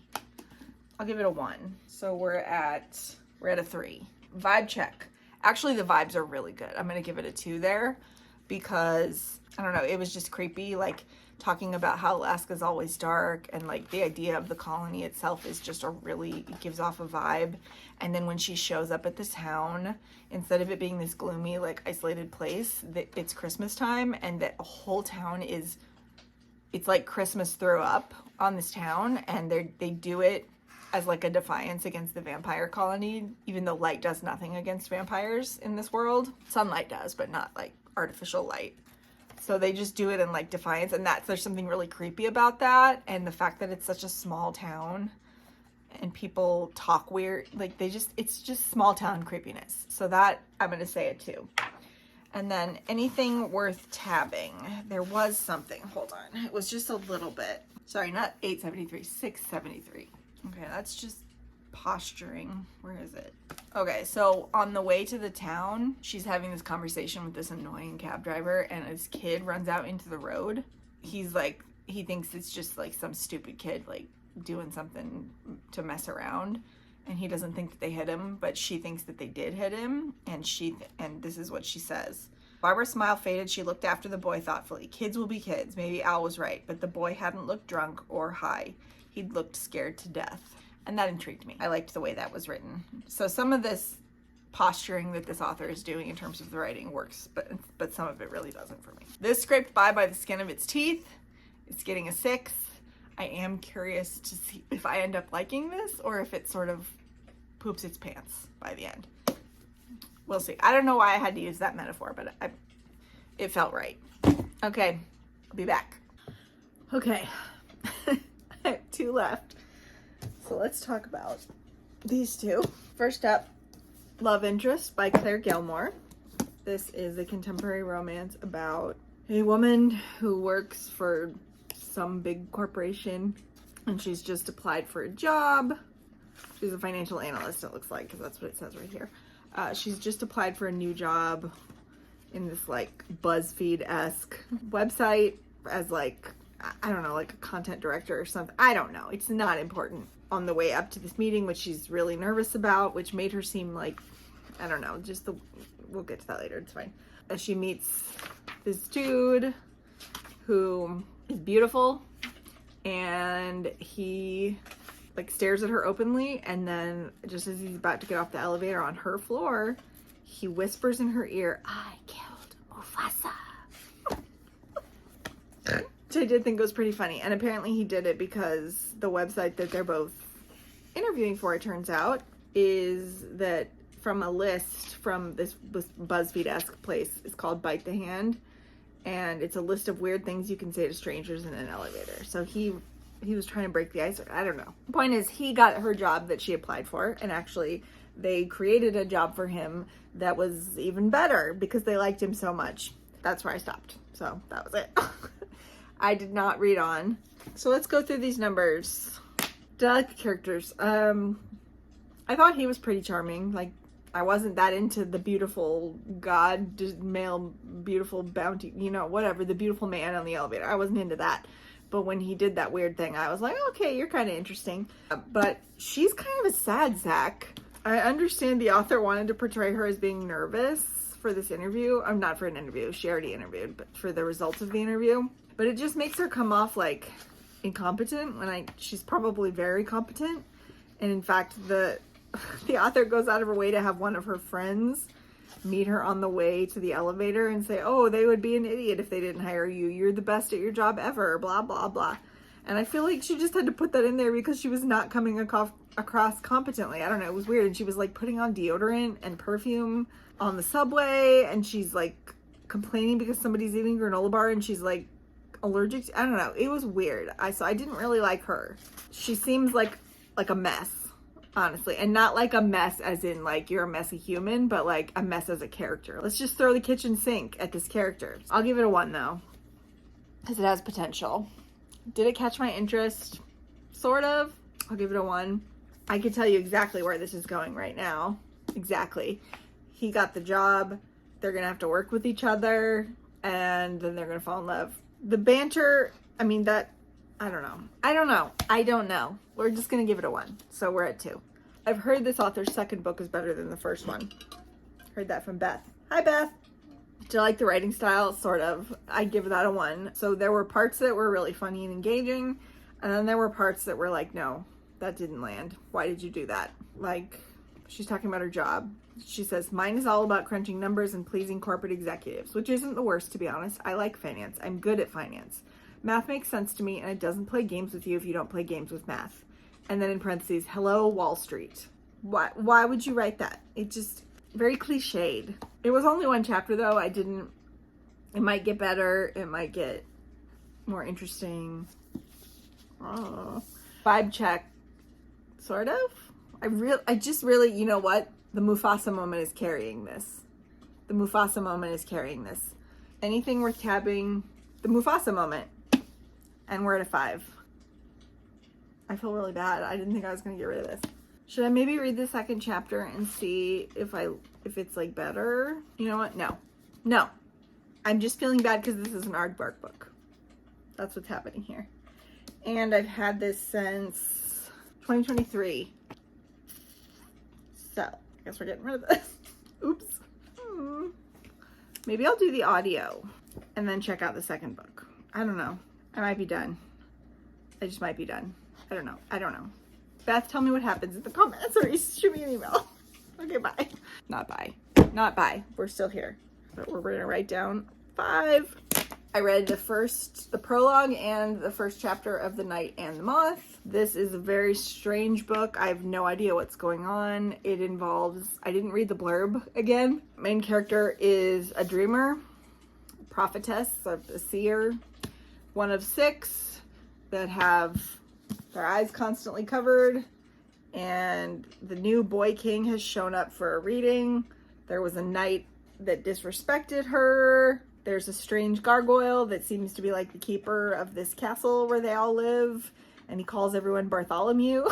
I'll give it a 1. So we're at a 3. Vibe check. Actually, the vibes are really good. I'm gonna give it a 2 there because I don't know, it was just creepy, like talking about how Alaska's always dark, and like the idea of the colony itself is just it gives off a vibe. And then when she shows up at the town, instead of it being this gloomy, like isolated place, it's Christmas time, and the whole town it's like Christmas threw up on this town, and they do it as like a defiance against the vampire colony, even though light does nothing against vampires in this world. Sunlight does, but not like artificial light. So they just do it in like defiance, and there's something really creepy about that, and the fact that it's such a small town and people talk weird, like it's just small town creepiness. So that, I'm gonna say a 2. And then anything worth tabbing. There was something, hold on, it was just a little bit. Sorry, not 873, 673. Okay, that's just posturing. Where is it? Okay, so on the way to the town, she's having this conversation with this annoying cab driver, and this kid runs out into the road. He's like, he thinks it's just like some stupid kid like doing something to mess around, and he doesn't think that they hit him, but she thinks that they did hit him, and this is what she says. Barbara's smile faded. She looked after the boy thoughtfully. Kids will be kids. Maybe Al was right, but the boy hadn't looked drunk or high. He'd looked scared to death. And that intrigued me. I liked the way that was written. So some of this posturing that this author is doing in terms of the writing works, but some of it really doesn't for me. This scraped by the skin of its teeth. It's getting a 6. I am curious to see if I end up liking this or if it sort of poops its pants by the end. We'll see. I don't know why I had to use that metaphor, but it felt right. Okay, I'll be back. Okay, I have 2 left. So let's talk about these 2. First up, Love Interest by Clare Gilmore. This is a contemporary romance about a woman who works for some big corporation, and she's just applied for a job. She's a financial analyst, it looks like, because that's what it says right here. She's just applied for a new job in this like BuzzFeed-esque website as like, I don't know, like a content director or something. I don't know. It's not important. On the way up to this meeting, which she's really nervous about, which made her seem like, I don't know, we'll get to that later, it's fine. As she meets this dude who is beautiful, and he like stares at her openly, and then just as he's about to get off the elevator on her floor, he whispers in her ear, "I killed Mufasa." Which I did think was pretty funny. And apparently he did it because the website that they're both interviewing for, it turns out, is that from a list from this BuzzFeed-esque place. It's called Bite the Hand. And it's a list of weird things you can say to strangers in an elevator. So he was trying to break the ice. I don't know. The point is, he got her job that she applied for. And actually, they created a job for him that was even better because they liked him so much. That's where I stopped. So that was it. I did not read on. So let's go through these numbers. Did I like the characters? I thought he was pretty charming. Like, I wasn't that into the beautiful male, beautiful bounty, whatever, the beautiful man on the elevator. I wasn't into that. But when he did that weird thing, I was like, okay, you're kind of interesting. But she's kind of a sad sack. I understand the author wanted to portray her as being nervous for this interview. I'm not for an interview. She already interviewed, but for the results of the interview. But it just makes her come off like incompetent when she's probably very competent. And in fact, the author goes out of her way to have one of her friends meet her on the way to the elevator and say, oh, they would be an idiot if they didn't hire you. You're the best at your job ever, blah, blah, blah. And I feel like she just had to put that in there because she was not coming across competently. I don't know, it was weird. And she was like putting on deodorant and perfume on the subway, and she's like complaining because somebody's eating granola bar and she's like allergic to, I don't know. It was weird. So I didn't really like her. She seems like a mess. Honestly, and not like a mess as in like you're a messy human, but like a mess as a character. Let's just throw the kitchen sink at this character. I'll give it a 1 though, because it has potential. Did it catch my interest? Sort of. I'll give it a 1. I could tell you exactly where this is going right now. Exactly. He got the job. They're gonna have to work with each other, and then they're gonna fall in love. The banter, I mean, that, I don't know. We're just gonna give it a 1. So we're at 2. I've heard this author's second book is better than the first one. Heard that from Beth. Hi, Beth. Do you like the writing style? Sort of. I give that a 1. So there were parts that were really funny and engaging, and then there were parts that were like, no, that didn't land. Why did you do that? Like, she's talking about her job. She says, mine is all about crunching numbers and pleasing corporate executives, which isn't the worst, to be honest. I like finance. I'm good at finance. Math makes sense to me, and it doesn't play games with you if you don't play games with math. And then in parentheses, hello, Wall Street. Why would you write that? It just, very cliched. It was only 1 chapter, though. It might get better. It might get more interesting. Oh. Vibe check, sort of. I just really, you know what? The Mufasa moment is carrying this. The Mufasa moment is carrying this. Anything worth tabbing, the Mufasa moment. And we're at a 5. I feel really bad. I didn't think I was going to get rid of this. Should I maybe read the second chapter and see if it's like better? You know what? No. I'm just feeling bad because this is an aardvark book. That's what's happening here. And I've had this since 2023. So, I guess we're getting rid of this. Oops. Maybe I'll do the audio and then check out the second book. I don't know. I might be done. I just might be done. I don't know. Beth, tell me what happens in the comments, or shoot me an email. Okay, bye. Not bye. We're still here. But we're gonna write down 5. I read the prologue and the first chapter of The Night and the Moth. This is a very strange book. I have no idea what's going on. It involves, I didn't read the blurb again. Main character is a dreamer, prophetess, a seer, one of 6 that have their eyes constantly covered, and the new boy king has shown up for a reading. There was a knight that disrespected her. There's a strange gargoyle that seems to be like the keeper of this castle where they all live, and he calls everyone Bartholomew.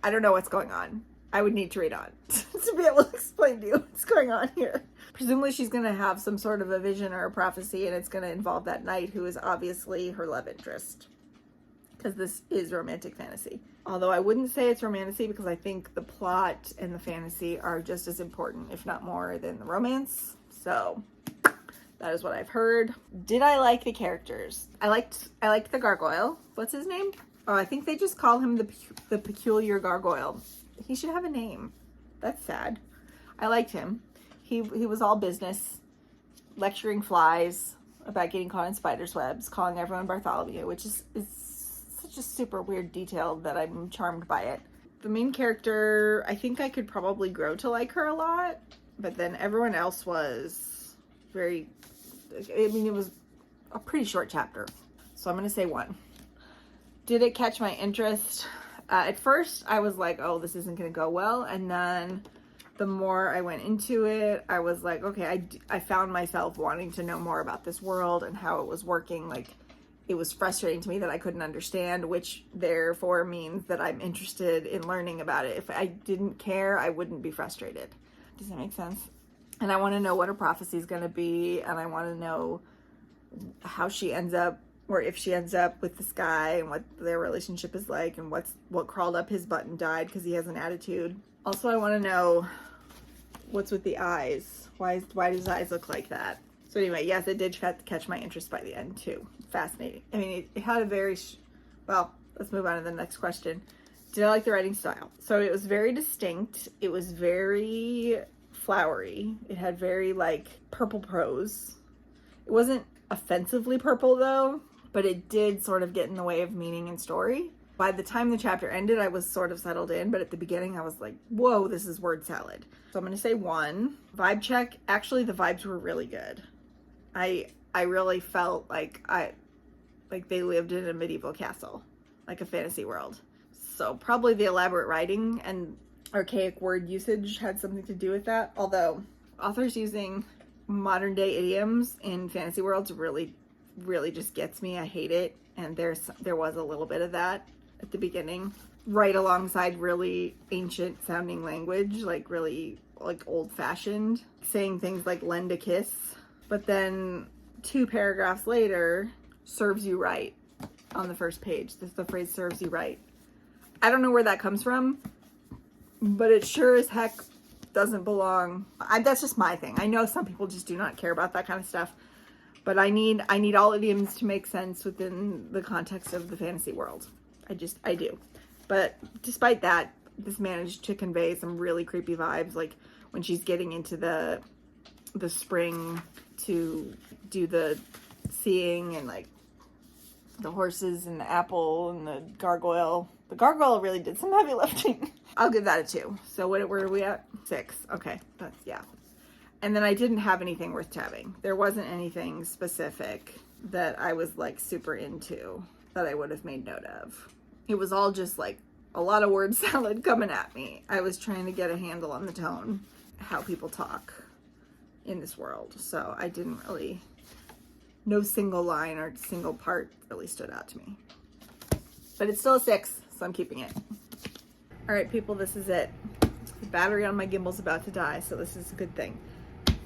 I don't know what's going on. I would need to read on to be able to explain to you what's going on here. Presumably she's going to have some sort of a vision or a prophecy, and it's going to involve that knight who is obviously her love interest, because this is romantic fantasy. Although I wouldn't say it's romantasy, because I think the plot and the fantasy are just as important, if not more, than the romance. So that is what I've heard. Did I like the characters? I liked the gargoyle. What's his name? Oh, I think they just call him the peculiar gargoyle. He should have a name. That's sad. I liked him. He was all business, lecturing flies about getting caught in spiders' webs, calling everyone Bartholomew, which is such a super weird detail that I'm charmed by it. The main character, I think I could probably grow to like her a lot, but then everyone else was very, I mean, it was a pretty short chapter, so I'm going to say 1. Did it catch my interest? At first, I was like, oh, this isn't going to go well, and then the more I went into it, I was like, okay, I found myself wanting to know more about this world and how it was working. Like, it was frustrating to me that I couldn't understand, which therefore means that I'm interested in learning about it. If I didn't care, I wouldn't be frustrated. Does that make sense? And I want to know what her prophecy is going to be, and I want to know how she ends up, or if she ends up with this guy, and what their relationship is like, and what crawled up his butt and died because he has an attitude. Also, I want to know what's with the eyes? Why does his eyes look like that? So anyway, yes, it did catch my interest by the end too. Fascinating. I mean, it had a very, well, let's move on to the next question. Did I like the writing style? So it was very distinct. It was very flowery. It had very like purple prose. It wasn't offensively purple though, but it did sort of get in the way of meaning and story. By the time the chapter ended, I was sort of settled in, but at the beginning I was like, whoa, this is word salad. So I'm going to say 1. Vibe check. Actually, the vibes were really good. I really felt like they lived in a medieval castle, like a fantasy world. So probably the elaborate writing and archaic word usage had something to do with that. Although authors using modern day idioms in fantasy worlds really just gets me. I hate it. And there was a little bit of that at the beginning, right alongside really ancient sounding language, like really like old fashioned, saying things like lend a kiss. But then 2 paragraphs later, serves you right on the first page. The phrase serves you right. I don't know where that comes from, but it sure as heck doesn't belong. That's just my thing. I know some people just do not care about that kind of stuff, but I need all idioms to make sense within the context of the fantasy world. I do. But despite that, this managed to convey some really creepy vibes, like when she's getting into the spring to do the seeing, and like the horses and the apple and the gargoyle. The gargoyle really did some heavy lifting. I'll give that a 2. So where are we at? 6. Okay, that's, yeah. And then I didn't have anything worth tabbing. There wasn't anything specific that I was like super into that I would have made note of. It was all just like a lot of word salad coming at me. I was trying to get a handle on the tone, how people talk in this world. So I didn't really, no single line or single part really stood out to me. But it's still a 6, so I'm keeping it. All right, people, this is it. The battery on my gimbal's about to die, so this is a good thing.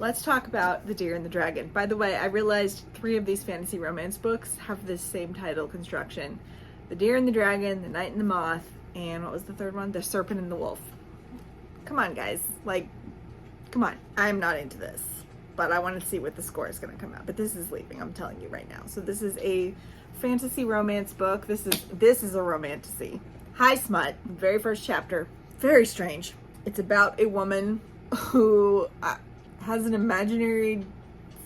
Let's talk about The Deer and the Dragon. By the way, I realized 3 of these fantasy romance books have this same title construction. The Deer and the Dragon, The Knight and the Moth, and what was the third one? The Serpent and the Wolf. Come on, guys. Like, come on. I'm not into this, but I want to see what the score is going to come out. But this is leaving, I'm telling you right now. So this is a fantasy romance book. This is a romantasy. High smut, very first chapter. Very strange. It's about a woman who has an imaginary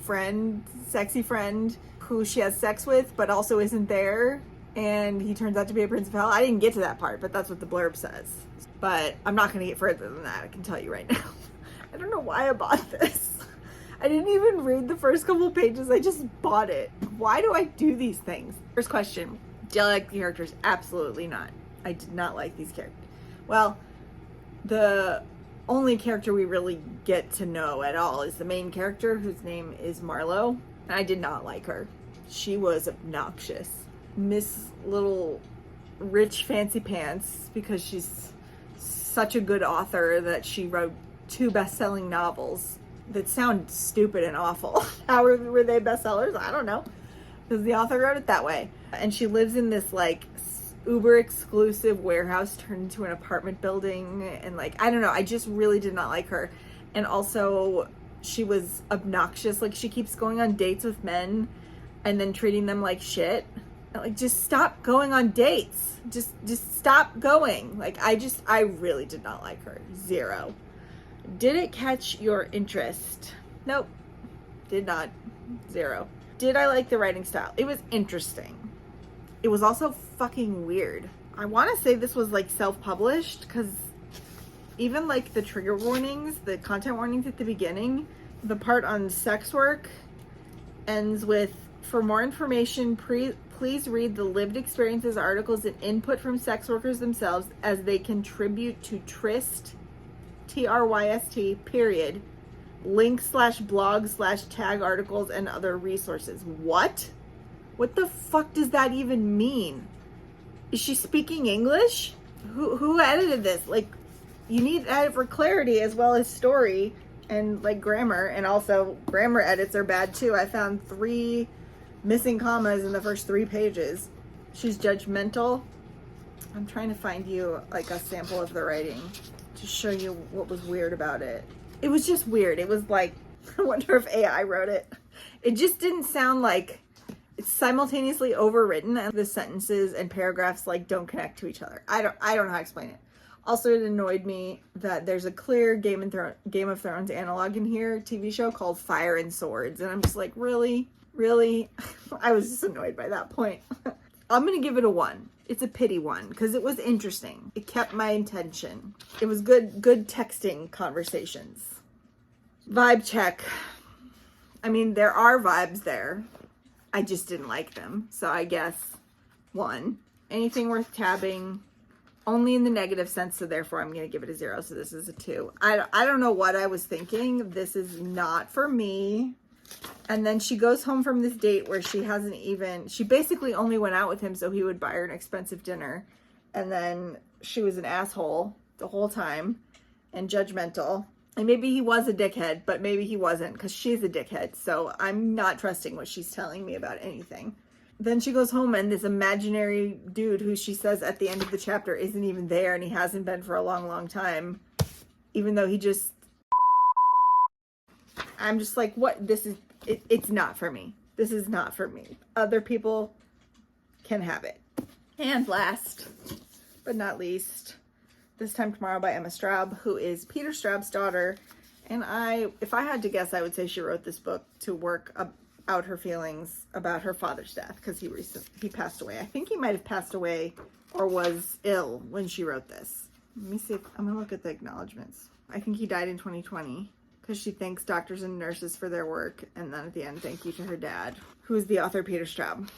friend, sexy friend, who she has sex with, but also isn't there. And he turns out to be a prince of hell. I didn't get to that part, but that's what the blurb says. But I'm not going to get further than that, I can tell you right now. I don't know why I bought this. I didn't even read the first couple of pages. I just bought it. Why do I do these things? First question. Do I like the characters? Absolutely not. I did not like these characters. Well, the only character we really get to know at all is the main character, whose name is Marlowe. And I did not like her. She was obnoxious. Miss Little Rich Fancy Pants, because she's such a good author that she wrote 2 best-selling novels that sound stupid and awful. How were they bestsellers? I don't know, because the author wrote it that way. And she lives in this like uber exclusive warehouse turned into an apartment building, and like, I don't know, I just really did not like her. And also she was obnoxious. Like, she keeps going on dates with men and then treating them like shit. Like, just stop going on dates. Just stop going. Like, I really did not like her. 0. Did it catch your interest? Nope. Did not. 0. Did I like the writing style? It was interesting. It was also fucking weird. I want to say this was like self-published, because even like the trigger warnings, the content warnings at the beginning, the part on sex work ends with, for more information, please read the lived experiences, articles, and input from sex workers themselves as they contribute to TRYST, TRYST, period, link/blog/tag articles and other resources. What? What the fuck does that even mean? Is she speaking English? Who edited this? Like, you need to edit for clarity as well as story and like grammar, and also grammar edits are bad too. I found 3 missing commas in the first 3 pages. She's judgmental. I'm trying to find you like a sample of the writing to show you what was weird about it. it was just weird. It was like, I wonder if AI wrote it. It just didn't sound like, it's simultaneously overwritten and the sentences and paragraphs like don't connect to each other. I don't know how to explain it. Also, it annoyed me that there's a clear Game of Thrones analog in here, TV show called Fire and Swords. And I'm just like, really? Really? I was just annoyed by that point. I'm going to give it a 1. It's a pity 1 because it was interesting. It kept my attention. It was good texting conversations. Vibe check. I mean, there are vibes there. I just didn't like them. So I guess 1. Anything worth tabbing, only in the negative sense, so therefore I'm going to give it a 0. So this is a 2. I don't know what I was thinking. This is not for me. And then she goes home from this date where she basically only went out with him so he would buy her an expensive dinner. And then she was an asshole the whole time and judgmental. And maybe he was a dickhead, but maybe he wasn't because she's a dickhead. So I'm not trusting what she's telling me about anything. Then she goes home and this imaginary dude who she says at the end of the chapter isn't even there and he hasn't been for a long, long time. Even though he just... I'm just like, what? It's not for me. This is not for me. Other people can have it. And last but not least, This Time Tomorrow by Emma Straub, who is Peter Straub's daughter. And if I had to guess, I would say she wrote this book to work out her feelings about her father's death because he passed away. I think he might have passed away or was ill when she wrote this. Let me see I'm gonna look at the acknowledgments. I think he died in 2020 because she thanks doctors and nurses for their work. And then at the end, thank you to her dad, who is the author Peter Straub,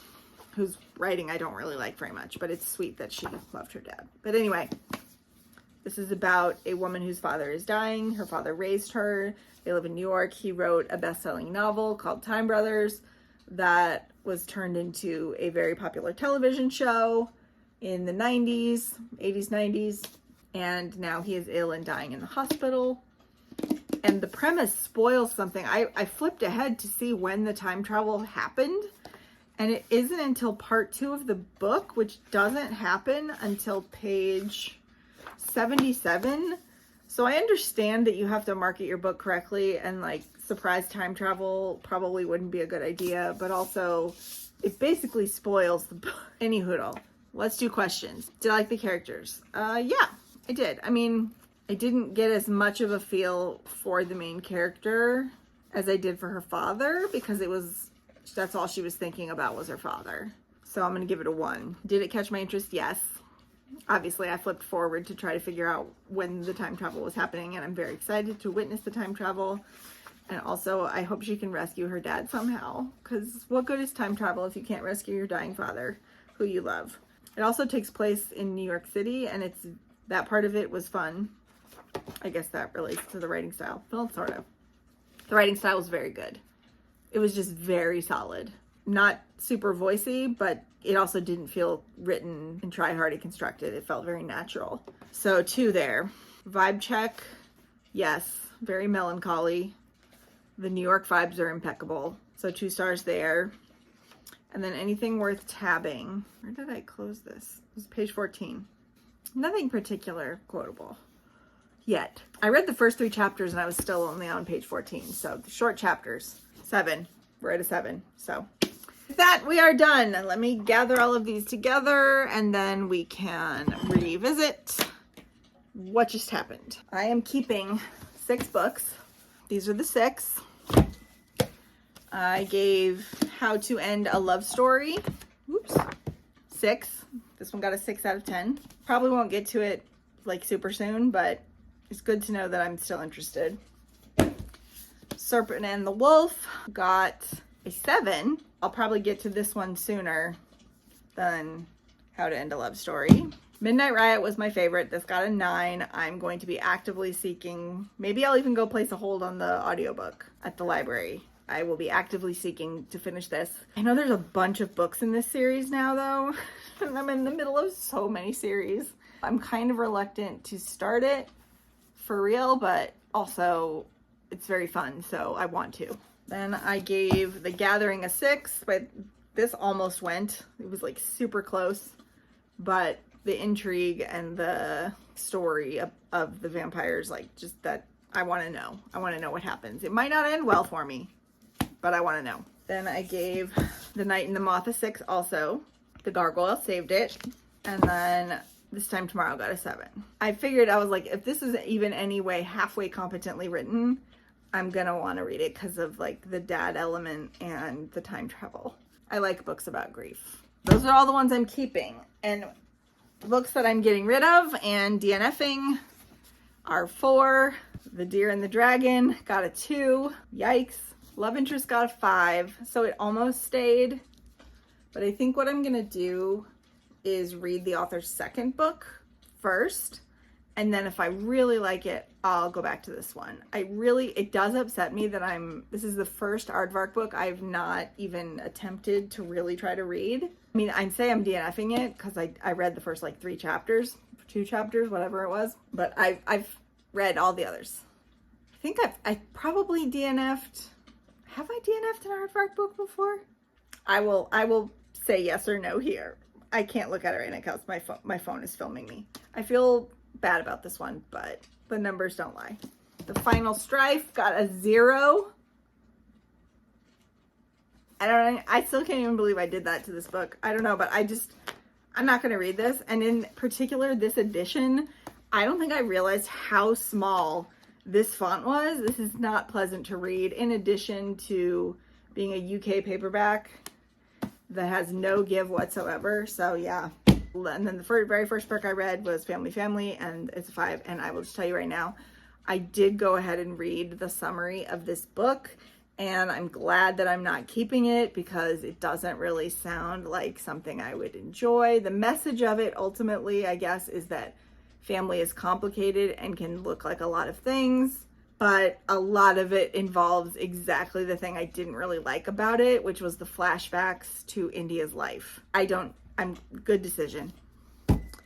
whose writing I don't really like very much, but it's sweet that she loved her dad. But anyway, this is about a woman whose father is dying. Her father raised her. They live in New York. He wrote a best-selling novel called Time Brothers that was turned into a very popular television show in the 90s, 80s, 90s. And now he is ill and dying in the hospital. And the premise spoils something. I flipped ahead to see when the time travel happened. And it isn't until part 2 of the book, which doesn't happen until page 77. So I understand that you have to market your book correctly and like surprise time travel probably wouldn't be a good idea, but also it basically spoils the book. Any hoodle. Let's do questions. Did I like the characters? Yeah, I did. I mean, I didn't get as much of a feel for the main character as I did for her father because that's all she was thinking about was her father. So I'm going to give it a 1. Did it catch my interest? Yes. Obviously, I flipped forward to try to figure out when the time travel was happening, and I'm very excited to witness the time travel. And also, I hope she can rescue her dad somehow, because what good is time travel if you can't rescue your dying father, who you love? It also takes place in New York City, and that part of it was fun. I guess that relates to the writing style. Well, sort of. The writing style was very good. It was just very solid. Not super voicey, but it also didn't feel written and try-hardy constructed. It felt very natural. So 2 there. Vibe check. Yes. Very melancholy. The New York vibes are impeccable. So 2 stars there. And then anything worth tabbing. Where did I close this? It was page 14. Nothing particular quotable yet. I read the first 3 chapters and I was still only on page 14. So the short chapters. 7. We're at a 7. So with that, we are done. Let me gather all of these together and then we can revisit what just happened. I am keeping 6 books. These are the 6. I gave How to End a Love Story. Oops. 6. This one got a 6 out of 10. Probably won't get to it like super soon, but it's good to know that I'm still interested. Serpent and the Wolf got a 7. I'll probably get to this one sooner than How to End a Love Story. Midnight Riot was my favorite. This got a 9. I'm going to be actively seeking, maybe I'll even go place a hold on the audiobook at the library. I will be actively seeking to finish this. I know there's a bunch of books in this series now though, and I'm in the middle of so many series. I'm kind of reluctant to start it for real, but also it's very fun, so I want to. Then I gave The Gathering a 6, but this almost went. It was like super close, but the intrigue and the story of the vampires, like just that, I want to know. I want to know what happens. It might not end well for me, but I want to know. Then I gave The Night in the Moth a 6 also. The Gargoyle saved it. And then This Time Tomorrow got a 7. I figured, I was like, if this is even any way halfway competently written, I'm gonna want to read it because of like the dad element and the time travel. I like books about grief. Those are all the ones I'm keeping. And books that I'm getting rid of and DNFing are 4. The Deer and the Dragon got a 2. Yikes. Love Interest got a 5. So it almost stayed. But I think what I'm gonna do is read the author's second book first, and then if I really like it, I'll go back to this one. It does upset me that this is the first Aardvark book I've not even attempted to really try to read. I mean, I'd say I'm DNFing it because I read the first like 2 chapters, whatever it was, but I've read all the others. I think I probably DNF'd. Have I DNF'd an Aardvark book before? I will say yes or no here. I can't look at it right now because my phone is filming me. I feel bad about this one, but the numbers don't lie. The Final Strife got a 0. I still can't even believe I did that to this book. I don't know, but I'm not going to read this. And in particular, this edition, I don't think I realized how small this font was. This is not pleasant to read, in addition to being a UK paperback that has no give whatsoever. So yeah. And then the very first book I read was Family, and it's a 5. And I will just tell you right now, I did go ahead and read the summary of this book, and I'm glad that I'm not keeping it because it doesn't really sound like something I would enjoy. The message of it ultimately, I guess, is that family is complicated and can look like a lot of things, but a lot of it involves exactly the thing I didn't really like about it, which was the flashbacks to India's life. Good decision.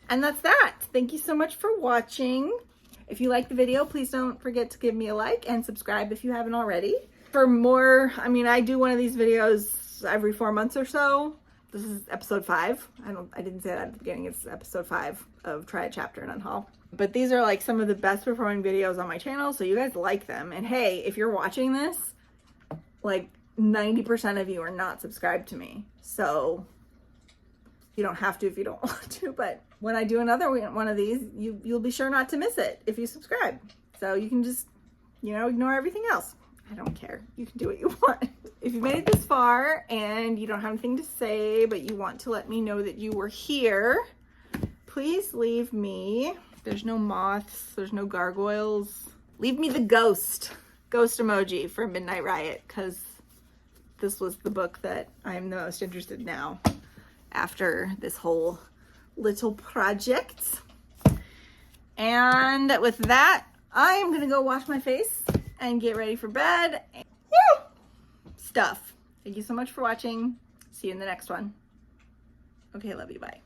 And that's that. Thank you so much for watching. If you liked the video, please don't forget to give me a like and subscribe if you haven't already. For more, I do one of these videos every 4 months or so. This is episode 5. I didn't say that at the beginning. It's episode 5 of Try a Chapter and Unhaul. But these are like some of the best performing videos on my channel, so you guys like them. And hey, if you're watching this, like 90% of you are not subscribed to me. So you don't have to if you don't want to, but when I do another one of these, you'll be sure not to miss it if you subscribe. So you can just, ignore everything else. I don't care. You can do what you want. If you made it this far and you don't have anything to say, but you want to let me know that you were here, please leave me. There's no moths. There's no gargoyles. Leave me the ghost emoji for Midnight Riot, because this was the book that I'm the most interested in now after this whole little project. And with that, I am going to go wash my face and get ready for bed. Stuff. Thank you so much for watching. See you in the next one. Okay, love you. Bye.